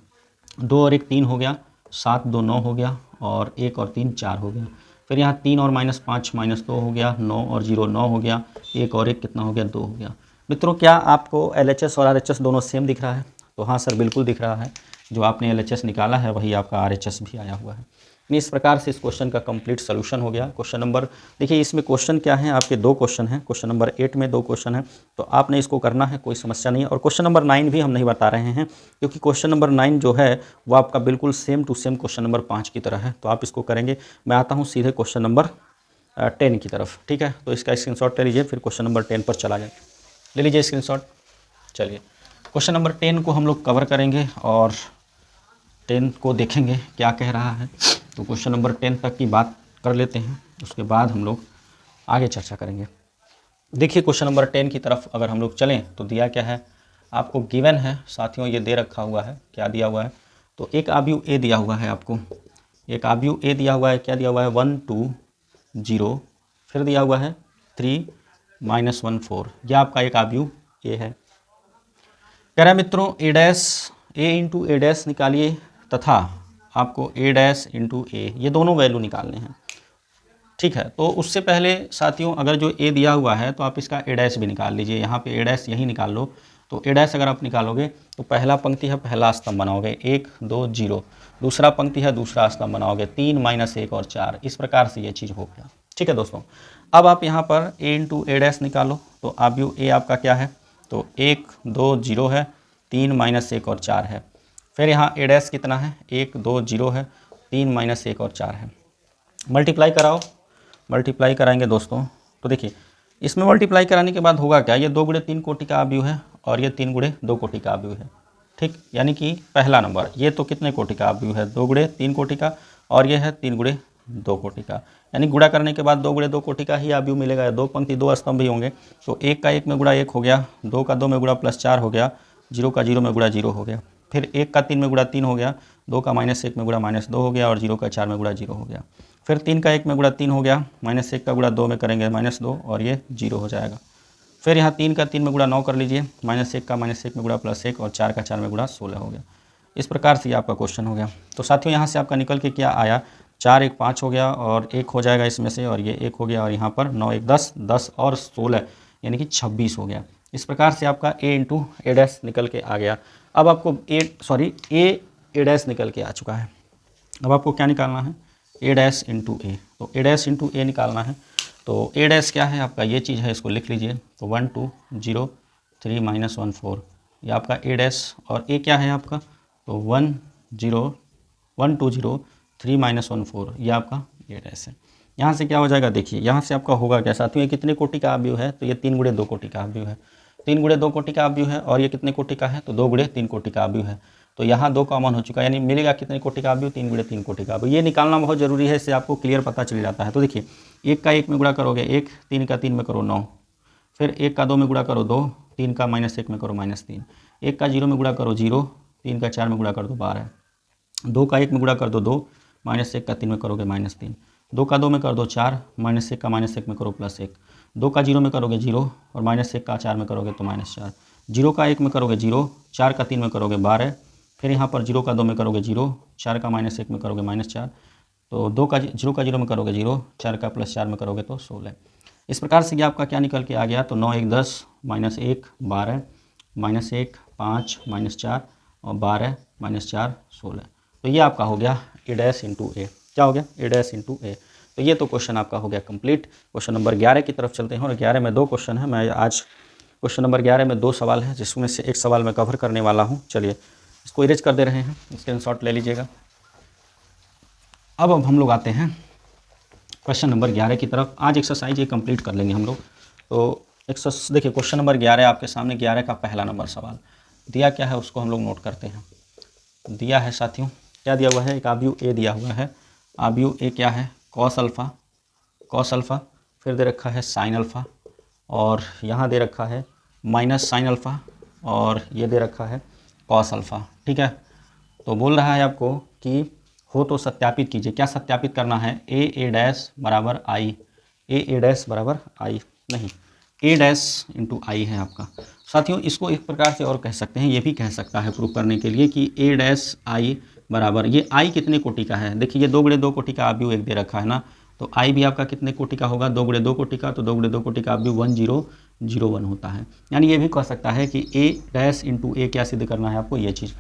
2 और 1 3 हो गया, 7 2 9 हो गया, और 1 और 3 4 हो गया। फिर यहाँ 3 और -5 -2 हो गया, 9 और 0 9 हो गया, 1 और 1 कितना हो गया, 2 हो गया। मित्रों क्या आपको LHS और RHS दोनों सेम दिख रहा है? तो हाँ सर बिल्कुल दिख रहा है, जो आपने LHS निकाला है वही आपका RHS भी आया हुआ है। इस प्रकार से इस क्वेश्चन का कंप्लीट सोल्यूशन हो गया। क्वेश्चन नंबर, देखिए इसमें क्वेश्चन क्या है, आपके 2 क्वेश्चन हैं। क्वेश्चन नंबर 8 में 2 क्वेश्चन है, तो आपने इसको करना है, कोई समस्या नहीं है। और क्वेश्चन नंबर 9 भी हम नहीं बता रहे हैं, क्योंकि क्वेश्चन नंबर 9 जो है वो आपका बिल्कुल same to same question number 5 की तरह है, तो आप इसको करेंगे। मैं आता हूँ सीधे क्वेश्चन नंबर 10 की तरफ, ठीक है। तो इसका स्क्रीनशॉट ले लीजिए, फिर क्वेश्चन नंबर 10 पर चला जाए। ले लीजिए स्क्रीनशॉट। चलिए क्वेश्चन नंबर 10 को हम लोग कवर करेंगे और 10 को देखेंगे क्या कह रहा है। तो क्वेश्चन नंबर 10 तक की बात कर लेते हैं, उसके बाद हम लोग आगे चर्चा करेंगे। देखिए क्वेश्चन नंबर 10 की तरफ अगर हम लोग चलें तो दिया क्या है, आपको गिवन है साथियों, ये दे रखा हुआ है, क्या दिया हुआ है, तो एक आव्यूह ए दिया हुआ है आपको, एक आव्यूह ए दिया हुआ है, क्या दिया हुआ है 1 2 0, फिर दिया हुआ है 3 -1 4, यह आपका एक आव्यूह ए है। कह रहा है मित्रों ए डैश ए इंटू ए डैश निकालिए तथा आपको ए डैश इंटू ए, ये दोनों वैल्यू निकालने हैं, ठीक है। तो उससे पहले साथियों अगर जो ए दिया हुआ है तो आप इसका ए डैश भी निकाल लीजिए, यहाँ पे ए डैश यही निकाल लो। तो ए डैश अगर आप निकालोगे तो पहला पंक्ति है पहला स्तंभ बनाओगे 1 2 0, दूसरा पंक्ति है दूसरा स्तंभ बनाओगे 3 -1 और 4, इस प्रकार से ये चीज़ हो गया, ठीक है दोस्तों। अब आप यहाँ पर ए इंटू ए डैश निकालो, तो आव्यूह ए आपका क्या है, तो 1 2 0 है, 3 -1 और 4 है। फिर यहाँ ए डैश कितना है, 1 2 0 है, 3 -1 और 4 है। मल्टीप्लाई कराओ, मल्टीप्लाई कराएंगे दोस्तों, तो देखिए इसमें मल्टीप्लाई कराने के बाद होगा क्या, ये 2 × 3 कोटि का आव्यूह है और ये 3 × 2 कोटि का आव्यूह है, ठीक। यानी कि पहला नंबर ये तो कितने कोटि का आव्यूह है, 2 × 3 कोटि का, और ये है 3 × 2 कोटि का, यानी गुणा करने के बाद 2 × 2 कोटि का ही आव्यूह मिलेगा। 2 पंक्ति 2 स्तंभ भी होंगे, तो 1 का 1 में गुणा 1 हो गया, 2 का 2 में गुणा +4 हो गया, 0 का 0 में गुणा 0 हो गया, फिर 1 का 3 में गुणा 3 हो गया, 2 का -1 में गुणा -2 हो गया, और 0 का 4 में गुणा 0 हो गया, फिर 3 का 1 में गुणा 3 हो गया, -1 का गुणा 2 में करेंगे -2 और ये 0 हो जाएगा। फिर यहाँ 3 का 3 में गुणा 9 कर लीजिए, -1 का -1 में गुणा +1 और 4 का 4 में गुणा 16 हो गया। इस प्रकार से ये आपका क्वेश्चन हो गया। तो साथियों यहाँ से आपका निकल के क्या आया, 4 1 5 हो गया और 1 हो जाएगा इसमें से, और ये 1 हो गया, और यहाँ पर 9 1 10, 10 और 16 यानी कि 26 हो गया। इस प्रकार से आपका ए इंटू ए डैश निकल के आ गया। अब आपको ए डैश निकल के आ चुका है। अब आपको क्या निकालना है, ए डैश इंटू ए, तो ए डैश इंटू ए निकालना है। तो ए डैश क्या है आपका, ये चीज़ है, इसको लिख लीजिए। तो 1 2 0 3 -1 4, ये आपका ए डैश, और ए क्या है आपका, तो 1 2 0 3 -1 4, ये आपका ए डैश है। यहाँ से क्या हो जाएगा, देखिए यहाँ से आपका होगा क्या साथियों, ये कितने कोटि का आव्यूह है, तो ये 3 × 2 कोटि का आव्यूह है, 3 × 2 कोटि का आव्यूह है, और ये कितने कोटि का है, तो 2 × 3 कोटि का आव्यूह है। तो यहाँ 2 कॉमन हो चुका है, यानी मिलेगा कितने कोटि का आव्यूह, 3 × 3 कोटि का आव्यूह। ये निकालना बहुत जरूरी है, इससे आपको क्लियर पता चल जाता है। तो देखिए 1 का 1 में गुणा करोगे 1, 3 का 3 में करो 9, फिर 1 का 2 में गुणा करो 2, 3 का -1 में करो -3, 1 का 0 में गुणा करो 0, 3 का 4 में गुणा कर दो 12, 2 का 1 में गुणा कर दो 2, -1 का 3 में करोगे -3, 2 का 2 में कर दो 4, -1 का -1 में करो +1, 2 का 0 में करोगे 0, और -1 का 4 में करोगे तो -4, 0 का 1 में करोगे 0, 4 का 3 में करोगे 12, फिर यहाँ पर 0 का 2 में करोगे 0, 4 का -1 में करोगे -4, तो 0 का 0 में करोगे 0, 4 का +4 में करोगे तो 16। इस प्रकार से ये आपका क्या निकल के आ गया, तो 9 1 10, -1 12, -1 5, -4 और 12, -4 16। तो ये आपका हो गया ए डैश इंटू ए, क्या हो गया, ए डैश इंटू ए। तो ये तो क्वेश्चन आपका हो गया कंप्लीट। क्वेश्चन नंबर 11 की तरफ चलते हैं, और 11 में 2 क्वेश्चन है। मैं आज क्वेश्चन नंबर 11 में 2 सवाल हैं, जिसमें से एक सवाल मैं कवर करने वाला हूँ। चलिए इसको इरेज कर दे रहे हैं, स्क्रीनशॉट ले लीजिएगा। अब हम लोग आते हैं क्वेश्चन नंबर 11 की तरफ। आज एक्सरसाइज ये कंप्लीट कर लेंगे हम लोग। तो देखिए क्वेश्चन नंबर 11 आपके सामने, 11 का पहला नंबर सवाल दिया क्या है उसको हम लोग नोट करते हैं। दिया है साथियों, क्या दिया हुआ है, एक आव्यूह ए दिया हुआ है। आव्यूह ए क्या है, कॉस अल्फ़ा, फिर दे रखा है साइन अल्फ़ा, और यहाँ दे रखा है माइनस साइन अल्फ़ा, और ये दे रखा है कॉस अल्फ़ा, ठीक है। तो बोल रहा है आपको कि हो तो सत्यापित कीजिए। क्या सत्यापित करना है, ए डैश बराबर आई, ए डैश बराबर आई नहीं, ए डैश इंटू आई है आपका। साथियों इसको एक प्रकार से और कह सकते हैं, ये भी कह सकता है प्रूव करने के लिए कि ए डैश आई बराबर, ये आई कितने कोटि का है, देखिए ये 2 × 2 कोटि का आव्यूह एक दे रखा है ना, तो आई भी आपका कितने कोटि का होगा, 2 × 2 कोटि का, तो 2 × 2 कोटि का आव्यूह 1001 होता है। यानी ये भी कह सकता है कि ए डैश इंटू ए क्या सिद्ध करना है आपको, ये चीज़।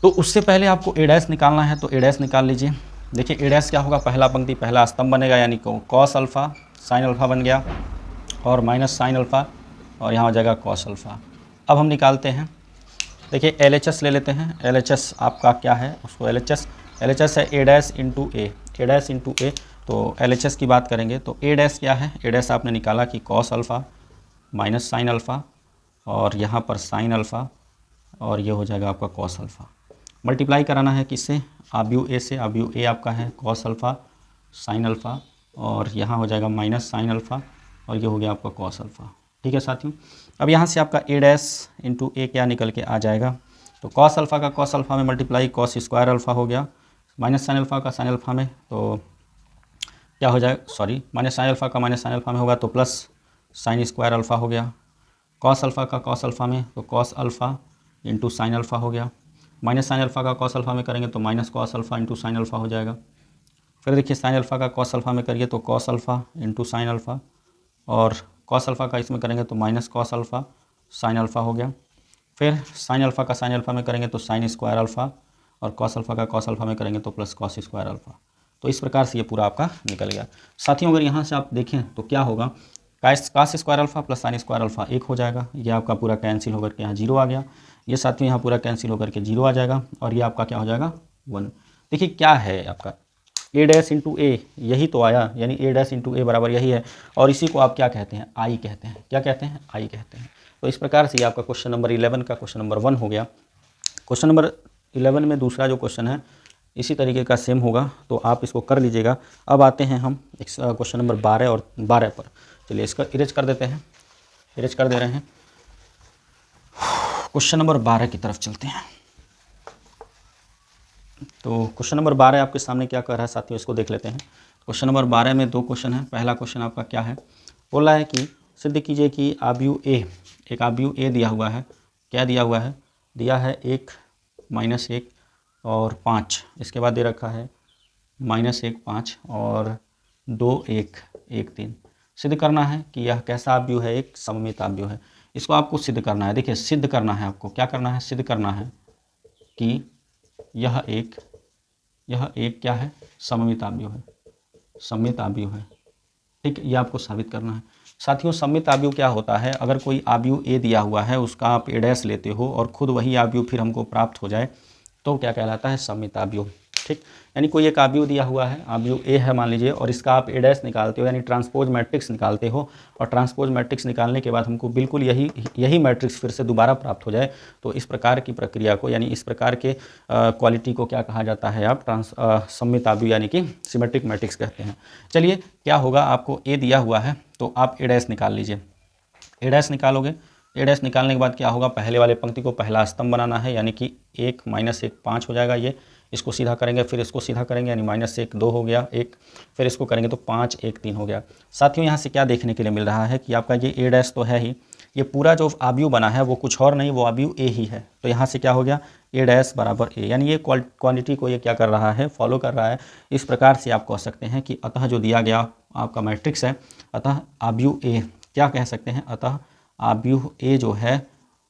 तो उससे पहले आपको ए डैश निकालना है, तो ए डैश निकाल लीजिए। देखिए ए डैश क्या होगा, पहला पंक्ति पहला स्तंभ बनेगा, यानी कॉस अल्फ़ा साइन अल्फ़ा बन गया और माइनस साइन अल्फ़ा और यहाँ हो जाएगा कॉस अल्फ़ा। अब हम निकालते हैं, देखिए LHS ले लेते हैं। LHS आपका क्या है, उसको LHS है ए डैश इंटू ए, तो LHS की बात करेंगे तो ए डैश क्या है, ए डैश आपने निकाला कि cos alpha minus sine alpha और यहाँ पर साइन अल्फ़ा और ये हो जाएगा आपका कॉस अल्फ़ा। मल्टीप्लाई कराना है किससे, आब्यू ए से, आब्यू ए आपका है कॉस अल्फ़ा साइन अल्फ़ा और यहाँ हो जाएगा माइनस साइन अल्फ़ा और ये हो गया आपका कॉस अल्फ़ा। ठीक है साथियों, अब यहाँ से आपका ए डैश इंटू ए क्या निकल के आ जाएगा, तो कॉस अल्फ़ा का कॉस अल्फ़ा में मल्टीप्लाई कॉस स्क्वायर अल्फ़ा हो गया, माइनस साइन अल्फ़ा का साइन अल्फ़ा में तो क्या हो जाएगा, सॉरी माइनस साइन अल्फ़ा का माइनस साइन अल्फ़ा में होगा तो प्लस साइन स्क्वायर अल्फ़ा हो गया, कॉस अल्फ़ा का कॉस अल्फ़ा में तो cos alpha into sine alpha हो गया, माइनस साइन अल्फ़ा का कॉस अल्फ़ा में करेंगे तो minus cos alpha into sine alpha हो जाएगा। फिर देखिए साइन अल्फ़ा का कॉस अल्फ़ा में करिए तो cos alpha into sine alpha और कॉस अल्फ़ा का इसमें करेंगे तो minus cos alpha sine alpha हो गया। फिर साइन अल्फ़ा का साइन अल्फ़ा में करेंगे तो साइन स्क्वायर अल्फ़ा और कॉस अल्फ़ा का कॉस अल्फ़ा में करेंगे तो प्लस कॉस स्क्वायर अल्फ़ा। तो इस प्रकार से ये पूरा आपका निकल गया। साथियों अगर यहाँ से आप देखें तो क्या होगा, cos square alpha plus sine square alpha 1 हो जाएगा, ये आपका पूरा कैंसिल होकर के यहाँ 0 आ गया, ये साथियों यहाँ पूरा कैंसिल होकर के 0 आ जाएगा और ये आपका क्या हो जाएगा 1। देखिए क्या है आपका ए डैश इंटू ए, यही तो आया, यानी ए डैश इंटू ए बराबर यही है और इसी को आप क्या कहते हैं, आई कहते हैं। क्या कहते हैं, आई कहते हैं। तो इस प्रकार से ये आपका क्वेश्चन नंबर 11 का क्वेश्चन नंबर 1 हो गया। क्वेश्चन नंबर 11 में दूसरा जो क्वेश्चन है इसी तरीके का सेम होगा, तो आप इसको कर लीजिएगा। अब आते हैं हम क्वेश्चन नंबर 12 और 12 पर। चलिए इसका इरेज कर देते हैं, इरेज कर दे रहे हैं। क्वेश्चन नंबर 12 की तरफ चलते हैं। तो क्वेश्चन नंबर 12 आपके सामने क्या कह रहा है साथियों, इसको देख लेते हैं। क्वेश्चन नंबर 12 में 2 क्वेश्चन है। पहला क्वेश्चन आपका क्या है, बोल रहा है कि सिद्ध कीजिए कि आव्यूह ए, एक आव्यूह ए दिया हुआ है, क्या दिया हुआ है, दिया है 1 माइनस 1 और 5, इसके बाद दे रखा है माइनस 1 5 और 2 1 1 3। सिद्ध करना है कि यह कैसा आव्यूह है, एक सममित आव्यूह है। इसको आपको सिद्ध करना है। देखिए सिद्ध करना है, आपको क्या करना है, सिद्ध करना है कि यह एक क्या है, सममित आव्यूह है, सममित आव्यूह है। ठीक, ये आपको साबित करना है। साथियों सममित आव्यूह क्या होता है, अगर कोई आव्यूह ए दिया हुआ है उसका आप ए डैश लेते हो और खुद वही आव्यूह फिर हमको प्राप्त हो जाए तो क्या कहलाता है, सममित आव्यूह। ठीक, यानी कोई एक आव्यूह दिया हुआ है, आव्यूह ए है मान लीजिए, और इसका आप ए डैश निकालते हो यानी ट्रांसपोज मैट्रिक्स निकालते हो और ट्रांसपोज मैट्रिक्स निकालने के बाद हमको बिल्कुल यही मैट्रिक्स फिर से दोबारा प्राप्त हो जाए, तो इस प्रकार की प्रक्रिया को यानी इस प्रकार के क्वालिटी को क्या कहा जाता है, आप सममित आव्यूह यानी कि सिमेट्रिक मैट्रिक्स कहते हैं। चलिए क्या होगा, आपको ए दिया हुआ है तो आप ए डैश निकाल लीजिए। ए डैश निकालोगे, ए डैश निकालने के बाद क्या होगा, पहले वाले पंक्ति को पहला स्तंभ बनाना है, यानी कि 1 माइनस 1 5 हो जाएगा, ये इसको सीधा करेंगे, फिर इसको सीधा करेंगे, यानी माइनस 1 2 हो गया 1, फिर इसको करेंगे तो 5 1 3 हो गया। साथियों यहाँ से क्या देखने के लिए मिल रहा है कि आपका ये ए डैश तो है ही, ये पूरा जो आव्यूह बना है वो कुछ और नहीं, वो आव्यूह ए ही है। तो यहाँ से क्या हो गया, ए डैश बराबर ए, यानी ये क्वांटिटी को ये क्या कर रहा है, फॉलो कर रहा है। इस प्रकार से आप कह सकते हैं कि अतः जो दिया गया आपका मैट्रिक्स है, अतः आव्यूह ए क्या कह सकते हैं, अतः आव्यूह ए जो है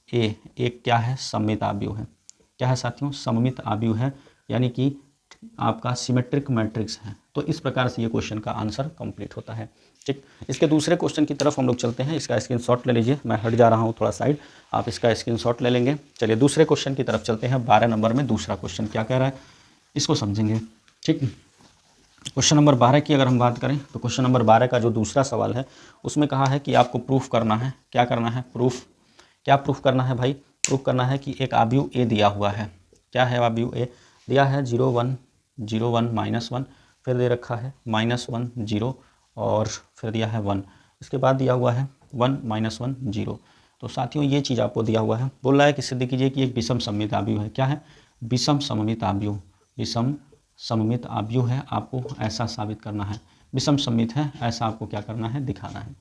ए एक क्या है, सममित आव्यूह है। क्या है साथियों, सममित आव्यूह है, यानी कि आपका सिमेट्रिक मैट्रिक्स है। तो इस प्रकार से ये क्वेश्चन का आंसर कंप्लीट होता है। ठीक, इसके दूसरे क्वेश्चन की तरफ हम लोग चलते हैं। इसका स्क्रीनशॉट ले लीजिए, मैं हट जा रहा हूँ थोड़ा साइड, आप इसका स्क्रीनशॉट ले लेंगे। चलिए दूसरे क्वेश्चन की तरफ चलते हैं। 12 नंबर में दूसरा क्वेश्चन क्या कह रहा है, इसको समझेंगे। ठीक, क्वेश्चन नंबर 12 की अगर हम बात करें तो क्वेश्चन नंबर 12 का जो दूसरा सवाल है उसमें कहा है कि आपको प्रूफ करना है। क्या करना है, प्रूफ। क्या प्रूफ करना है भाई, प्रूफ करना है कि एक आव्यूह ए दिया हुआ है। क्या है, आव्यूह ए दिया है 0 1 0 1 माइनस 1, फिर दे रखा है माइनस 1 0 और फिर दिया है 1, इसके बाद दिया हुआ है 1 माइनस 1 0। तो साथियों ये चीज़ आपको दिया हुआ है, बोल रहा है कि सिद्ध कीजिए कि एक विषम सममित आव्यूह है। क्या है, विषम सममित आव्यूह, विषम सममित आव्यूह है, आपको ऐसा साबित करना है। विषम सममित है ऐसा आपको क्या करना है, दिखाना है।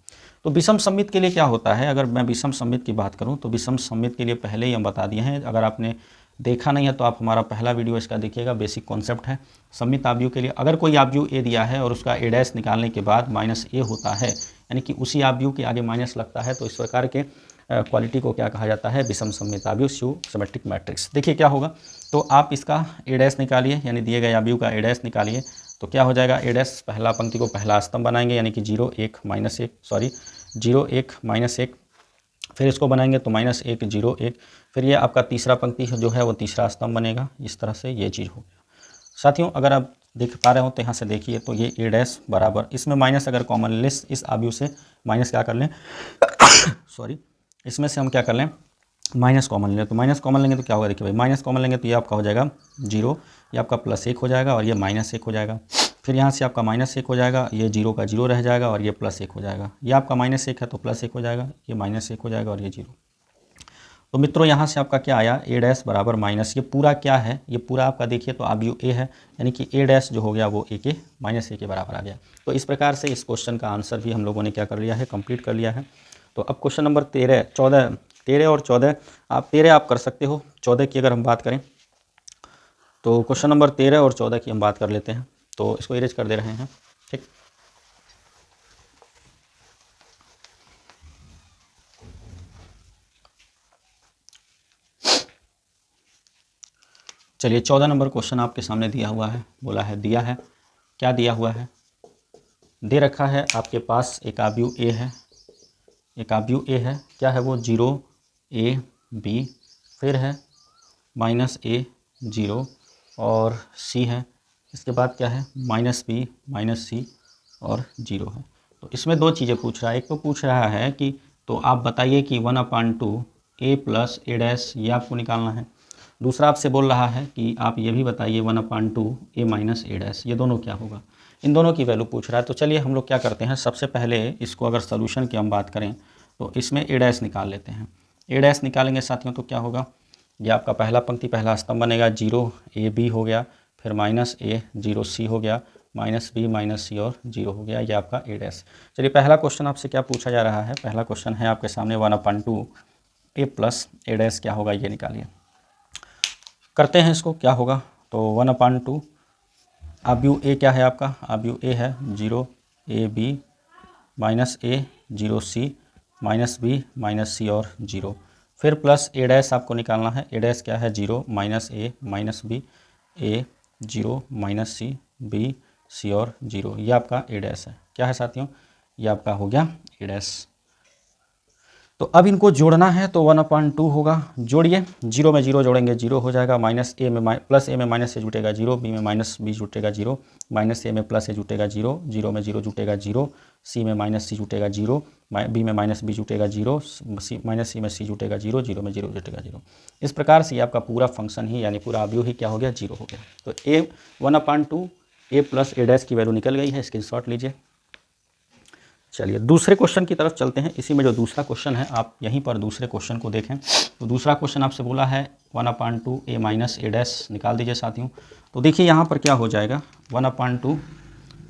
तो विषम सममित के लिए क्या होता है, अगर मैं विषम सममित की बात करूं तो विषम सममित के लिए पहले ही हम बता दिए हैं, अगर आपने देखा नहीं है तो आप हमारा पहला वीडियो इसका देखिएगा, बेसिक कॉन्सेप्ट है। सममित आव्यूह के लिए अगर कोई आव्यूह ए दिया है और उसका ए डैश निकालने के बाद माइनस ए होता है, यानी कि उसी आव्यूह के आगे माइनस लगता है, तो इस प्रकार के क्वालिटी को क्या कहा जाता है, विषम सममित अवयव सिमेट्रिक मैट्रिक्स। देखिए क्या होगा, तो आप इसका ए डैश निकालिए, यानी दिए गए अवयव का ए डैश निकालिए, तो क्या हो जाएगा, ए डैश पहला पंक्ति को पहला स्तंभ बनाएंगे, यानी कि 0 1 -1, फिर इसको बनाएंगे तो -1 0 1, फिर ये आपका तीसरा पंक्ति जो है वो तीसरा स्तंभ बनेगा। इस तरह से ये चीज़ हो गया। साथियों अगर आप देख पा रहे हो तो यहाँ से देखिए, तो ये ए डैश बराबर, इसमें माइनस अगर कॉमन ले, इस अवयव से माइनस क्या कर लें सॉरी, इसमें से हम क्या कर लें, माइनस कॉमन लें। तो माइनस कॉमन लेंगे तो क्या होगा, देखिए भाई माइनस कॉमन लेंगे तो ये आपका हो जाएगा 0, ये आपका +1 हो जाएगा और ये -1 हो जाएगा। फिर यहाँ से आपका -1 हो जाएगा, ये 0 का 0 रह जाएगा और ये +1 हो जाएगा। ये आपका -1 है तो +1 हो जाएगा, ये -1 हो जाएगा और ये 0। तो मित्रों यहाँ से आपका क्या आया, ए डैश बराबर माइनस, ये पूरा क्या है, ये पूरा आपका देखिए तो अवयव ए है, यानी कि ए डैश जो हो गया वो ए के -1 के बराबर आ गया। तो इस प्रकार से इस क्वेश्चन का आंसर भी हम लोगों ने क्या कर लिया है, कंप्लीट कर लिया है। तो अब क्वेश्चन नंबर 13 और 14, आप 13 आप कर सकते हो, 14 की अगर हम बात करें तो क्वेश्चन नंबर 13 और 14 की हम बात कर लेते हैं। तो इसको इरेज कर दे रहे हैं, ठीक। चलिए 14 नंबर क्वेश्चन आपके सामने दिया हुआ है, बोला है दिया है, क्या दिया हुआ है, दे रखा है आपके पास एक अवयव ए है, एक अवयव ए है, क्या है वो 0 a b, फिर है -a 0 और c है, इसके बाद क्या है -b -c और 0 है। तो इसमें दो चीज़ें पूछ रहा है, एक तो पूछ रहा है कि तो आप बताइए कि 1/2 a + a डैश ये आपको निकालना है। दूसरा आपसे बोल रहा है कि आप ये भी बताइए 1/2 a - a डैश, ये दोनों क्या होगा, इन दोनों की वैल्यू पूछ रहा है। तो चलिए हम लोग क्या करते हैं, सबसे पहले इसको अगर सोल्यूशन की हम बात करें तो इसमें ए डैश निकाल लेते हैं। ए डैश निकालेंगे साथियों तो क्या होगा, ये आपका पहला पंक्ति पहला स्तंभ बनेगा, 0 a b हो गया, फिर -a 0 c हो गया, -b -c और 0 हो गया, ये आपका ए डैश। चलिए पहला क्वेश्चन आपसे क्या पूछा जा रहा है, पहला क्वेश्चन है आपके सामने 1/2 a + a डैश क्या होगा, ये निकालिए। करते हैं इसको, क्या होगा, तो 1/2 अवयव ए क्या है आपका, अवयव ए है 0 a b -a 0 c -b -c और 0, फिर प्लस ए डैश आपको निकालना है। ए डैश क्या है, 0 -a -b a 0 -c b c और 0, ये आपका ए डैश है। क्या है साथियों, ये आपका हो गया ए डैश। तो अब इनको जोड़ना है तो 1/2 होगा, जोड़िए, 0 में 0 जोड़ेंगे 0 हो जाएगा, -a में प्लस ए में -a जुटेगा 0, b में -b जुटेगा 0, -a में +a जुटेगा 0, 0 में 0 जुटेगा 0, c में -c जुटेगा 0, b में -b जुटेगा 0, c में c जुटेगा 0, 0 में 0 जुटेगा 0। इस प्रकार से आपका पूरा फंक्शन ही यानी पूरा अवयव ही क्या हो गया, 0 हो गया। तो a 1/2 a + a डैश की वैल्यू निकल गई है, स्क्रीनशॉट लीजिए। चलिए दूसरे क्वेश्चन की तरफ चलते हैं। इसी में जो दूसरा क्वेश्चन है, आप यहीं पर दूसरे क्वेश्चन को देखें। तो दूसरा क्वेश्चन आपसे बोला है 1/2 a - a डैश निकाल दीजिए साथियों। तो देखिए यहाँ पर क्या हो जाएगा, 1/2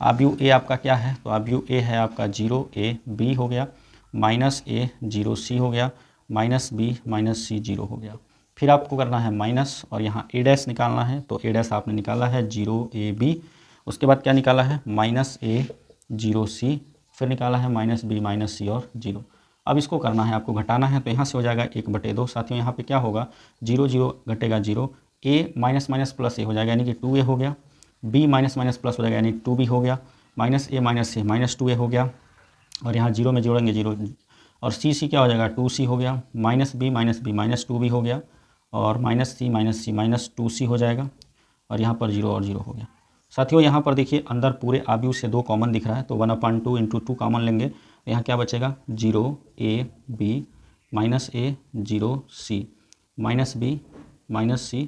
अवयव a आपका क्या है, तो अवयव a है आपका 0 a b हो गया, -a 0 c हो गया, -b -c 0 हो गया। फिर आपको करना है माइनस और यहाँ a डैश निकालना है। तो a डैश आपने निकाला है 0 a b, उसके बाद क्या निकाला है -a 0 c, फिर निकाला है -b -c और 0। अब इसको करना है, आपको घटाना है, तो यहाँ से हो जाएगा 1/2 साथियों। यहाँ पे क्या होगा, 0 0 घटेगा 0, a माइनस प्लस a हो जाएगा यानी कि 2a हो गया, b माइनस प्लस हो जाएगा यानी 2b हो गया, -a -c -2a हो गया, और यहाँ 0 में जोड़ेंगे 0 और c क्या हो जाएगा, 2c हो गया, -b -2b हो गया, और -c -2c हो जाएगा, और यहाँ पर 0 और 0 हो गया। साथियों यहाँ पर देखिए अंदर पूरे अवयव से 2 कॉमन दिख रहा है, तो 1/2 × 2 कॉमन लेंगे तो यहाँ क्या बचेगा, 0 a b -a 0 c -b -c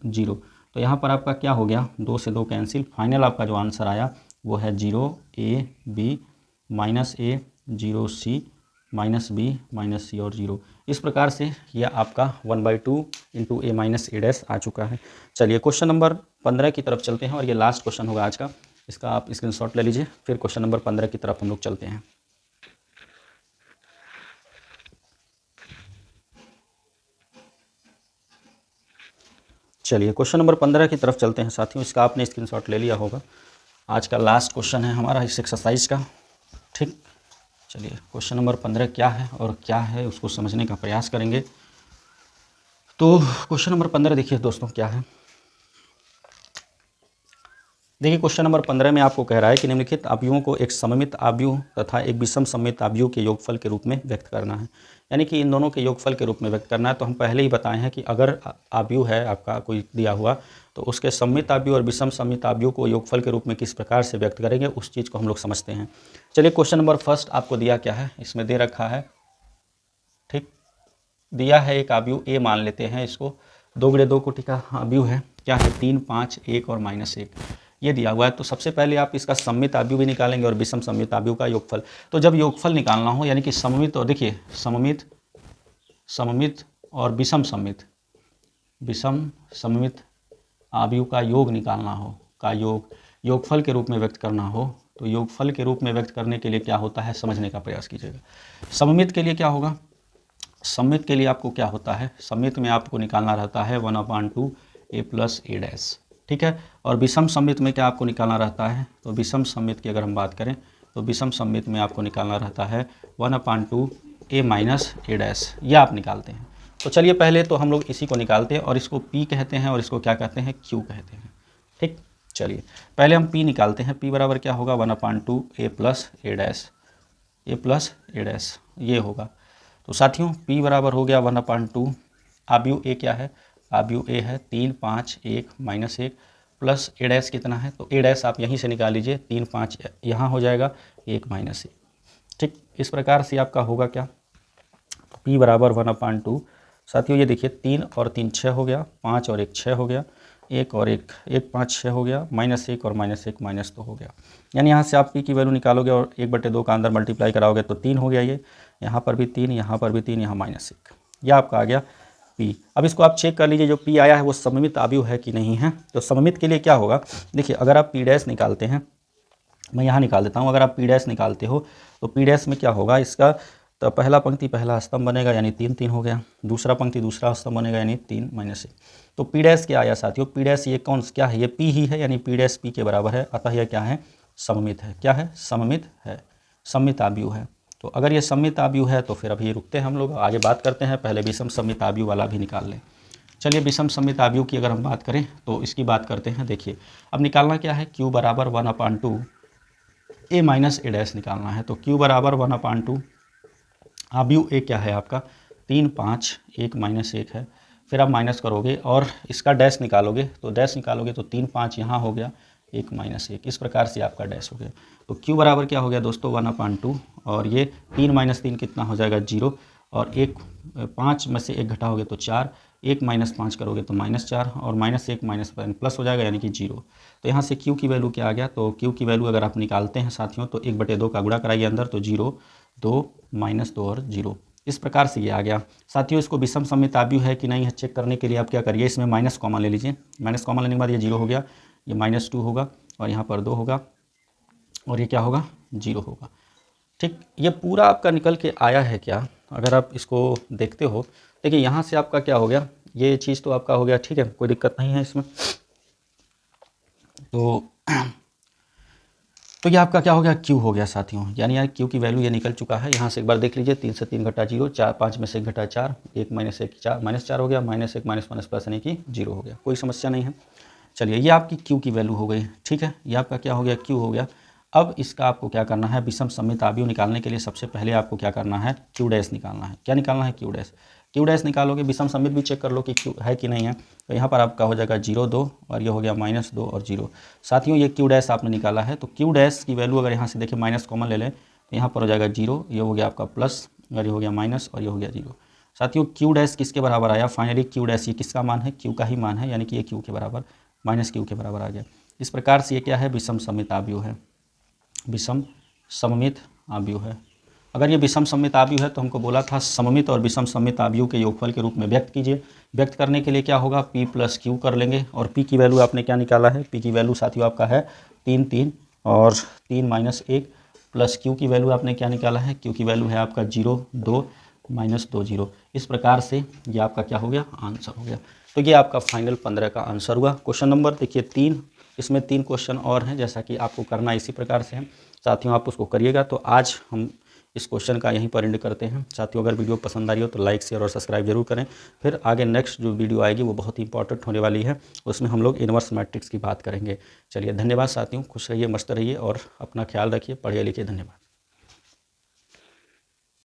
0। तो यहाँ पर आपका क्या हो गया, 2 से 2 कैंसिल, फाइनल आपका जो आंसर आया वो है 0 a b -a 0 c -b -c और 0। इस प्रकार से यह आपका 1/2 × a - a डैश आ चुका है। चलिए क्वेश्चन नंबर 15 की तरफ चलते हैं, और ये लास्ट क्वेश्चन होगा आज का, इसका आप स्क्रीनशॉट ले लीजिए। फिर क्वेश्चन नंबर 15 की तरफ हम लोग चलते हैं। चलिए क्वेश्चन नंबर 15 की तरफ चलते हैं साथियों, इसका आपने स्क्रीनशॉट ले लिया होगा। आज का लास्ट क्वेश्चन है हमारा इस एक्सरसाइज का, ठीक। चलिए क्वेश्चन नंबर 15 क्या है और क्या है उसको समझने का प्रयास करेंगे। तो क्वेश्चन नंबर 15 देखिए दोस्तों क्या है। देखिए क्वेश्चन नंबर 15 में आपको कह रहा है कि निम्नलिखित आव्यूहों को एक सममित आव्यूह तथा एक विषम सममित आव्यूह के योगफल के रूप में व्यक्त करना है, यानी कि इन दोनों के योगफल के रूप में व्यक्त करना है। तो हम पहले ही बताए हैं कि अगर आव्यूह है आपका कोई दिया हुआ तो उसके सममित आव्यूह और विषम सममित आव्यूह को योगफल के रूप में किस प्रकार से व्यक्त करेंगे उस चीज़ को हम लोग समझते हैं। चलिए क्वेश्चन नंबर फर्स्ट आपको दिया क्या है, इसमें दे रखा है, ठीक, दिया है एक आव्यूह ए मान लेते हैं इसको, 2 × 2 कोटि का आव्यूह है, क्या है 3, 5, 1 और -1 ये दिया हुआ है। तो सबसे पहले आप इसका सममित आव्यूह भी निकालेंगे और विषम सममित आव्यूह का योगफल। तो जब योगफल निकालना हो यानी कि सममित और देखिए सममित और विषम सममित आव्यूह का योग निकालना हो, का योगफल के रूप में व्यक्त करना हो, तो योगफल के रूप में व्यक्त करने के लिए क्या होता है समझने का प्रयास कीजिएगा। सममित के लिए क्या होगा, सममित के लिए आपको क्या होता है, सममित में आपको निकालना रहता है 1/2 a + a', ठीक है। और विषम सममित में क्या आपको निकालना रहता है, तो विषम सममित की अगर हम बात करें तो विषम सममित में आपको निकालना रहता है 1/2 a - a', यह आप निकालते हैं। तो चलिए पहले तो हम लोग इसी को निकालते हैं और इसको P कहते हैं और इसको क्या कहते हैं, Q कहते हैं, ठीक। चलिए पहले हम P निकालते हैं। P बराबर क्या होगा 1/2 a + a', ये होगा। तो साथियों P बराबर हो गया 1/2, आव्यूह A क्या है, आव्यूह A है 3, 5, 1 -1 प्लस a' कितना है, तो a' आप यहीं से निकाल लीजिए, 3, 5 यहाँ हो जाएगा 1 - 1, ठीक। इस प्रकार से आपका होगा क्या, P बराबर 1/2। साथियों ये देखिए 3 और 3 6 हो गया, 5 और 1 6 हो गया, 1 और 1 1 5 6 हो गया, -1 और -1 -2 हो गया। यानी यहाँ से आप P की वैल्यू निकालोगे और 1/2 का अंदर मल्टीप्लाई कराओगे तो 3 हो गया, ये यहाँ पर भी 3, यहाँ पर भी 3, यहाँ -1, यह आपका आ गया P। अब इसको आप चेक कर लीजिए जो P आया है वो सममित आव्यूह है कि नहीं है। तो सममित के लिए क्या होगा, देखिए अगर आप P' निकालते हैं, मैं यहाँ निकाल देता हूँ, अगर आप P' निकालते हो तो P' में क्या होगा, इसका तो पहला पंक्ति पहला स्तंभ बनेगा यानी 3 3 हो गया, दूसरा पंक्ति दूसरा स्तंभ बनेगा यानी 3 -1। तो P' क्या आया साथियों, P' ये कौन क्या है, ये P ही है, यानी P' P के बराबर है, अतः यह क्या है, सममित है। क्या है, सममित है, सममित आव्यूह है। तो अगर ये सममित आव्यूह है तो फिर अभी रुकते हैं, हम लोग आगे बात करते हैं, पहले विषम सममित आव्यूह वाला भी निकाल लें। चलिए विषम सममित आव्यूह की अगर हम बात करें तो इसकी बात करते हैं। देखिए अब निकालना क्या है, Q बराबर 1/2 a - a' निकालना है। तो Q बराबर 1/2, आव्यूह A क्या है आपका 3, 5, 1 -1 है, फिर आप माइनस करोगे और इसका डैश निकालोगे, तो डैश निकालोगे तो 3, 5 यहाँ हो गया, 1 -1, इस प्रकार से आपका डैश हो गया। तो Q बराबर क्या हो गया दोस्तों 1/2, और ये 3 - 3 कितना हो जाएगा 0, और 5 में से 1 घटा होगे तो 4, 1 - 5 करोगे तो -4, और -1 प्लस हो जाएगा यानी कि 0। तो यहाँ से Q की वैल्यू क्या आ गया, तो Q की वैल्यू अगर आप निकालते हैं साथियों तो 1/2 का गुणा कराइए अंदर, तो 0, 2, -2 और 0, इस प्रकार से ये आ गया। साथियों इसको विषम सममित आव्यूह है कि नहीं है चेक करने के लिए आप क्या करिए, इसमें माइनस कॉमन ले लीजिए, माइनस कॉमन लेने के बाद ये 0 हो गया, ये -2 होगा और यहाँ पर 2 होगा और ये क्या होगा 0 होगा, ठीक। ये पूरा आपका निकल के आया है क्या, अगर आप इसको देखते हो, देखिए यहाँ से आपका क्या हो गया, ये चीज़ तो आपका हो गया, ठीक है, कोई दिक्कत नहीं है इसमें। तो ये आपका क्या हो गया, Q हो गया साथियों, यानी यार Q की वैल्यू ये निकल चुका है। यहाँ से एक बार देख लीजिए, 3 से 3 घटा 0, 4, 5 में से 1 घटा 4, 1 - 1 4, -4 हो गया, -1 माइनस प्लस यानी कि 0 हो गया, कोई समस्या नहीं है। चलिए ये आपकी Q की वैल्यू हो गई, ठीक है, ये आपका क्या हो गया, Q हो गया। अब इसका आपको क्या करना है, विषम सममित आव्यूह निकालने के लिए सबसे पहले आपको क्या करना है, Q' निकालना है। क्या निकालना है, Q' निकालोगे, विषम सममित भी चेक कर लो कि Q है कि नहीं है, तो यहाँ पर आपका हो जाएगा 0, 2 और ये हो गया -2 और 0। साथियों ये Q' आपने निकाला है, तो Q' की वैल्यू अगर यहाँ से देखिए माइनस कॉमन ले लें तो यहाँ पर हो जाएगा 0, ये हो गया आपका प्लस और ये हो गया माइनस और ये हो गया 0। साथियों Q' किसके बराबर आया, फाइनली Q' ये किसका मान है, Q का ही मान है, यानी कि ये Q के बराबर -Q के बराबर आ गया। इस प्रकार से ये क्या है, विषम सममित आव्यूह है, विषम सममित आव्यूह है। अगर ये विषम सममित आव्यूह है तो हमको बोला था सममित और विषम सममित आव्यूह के योगफल के रूप में व्यक्त कीजिए। व्यक्त करने के लिए क्या होगा, P + Q कर लेंगे, और P की वैल्यू आपने क्या निकाला है, P की वैल्यू साथियों आपका है 3 3 और 3 - 1 प्लस Q की वैल्यू आपने क्या निकाला है, Q की वैल्यू है आपका 0, 2 -2 0। इस प्रकार से ये आपका क्या हो गया, आंसर हो गया। तो ये आपका फाइनल 15 का आंसर हुआ। क्वेश्चन नंबर देखिए 3, इसमें 3 क्वेश्चन और हैं, जैसा कि आपको करना इसी प्रकार से है साथियों, आप उसको करिएगा। तो आज हम इस क्वेश्चन का यहीं पर एंड करते हैं। साथियों, अगर वीडियो पसंद आ रही हो तो लाइक, शेयर और सब्सक्राइब जरूर करें। फिर आगे नेक्स्ट जो वीडियो आएगी वो बहुत ही इंपॉर्टेंट होने वाली है, उसमें हम लोग इनवर्स मैट्रिक्स की बात करेंगे। चलिए, धन्यवाद साथियों, खुश रहिए, मस्त रहिए और अपना ख्याल रखिए, पढ़िए लिखिए। धन्यवाद।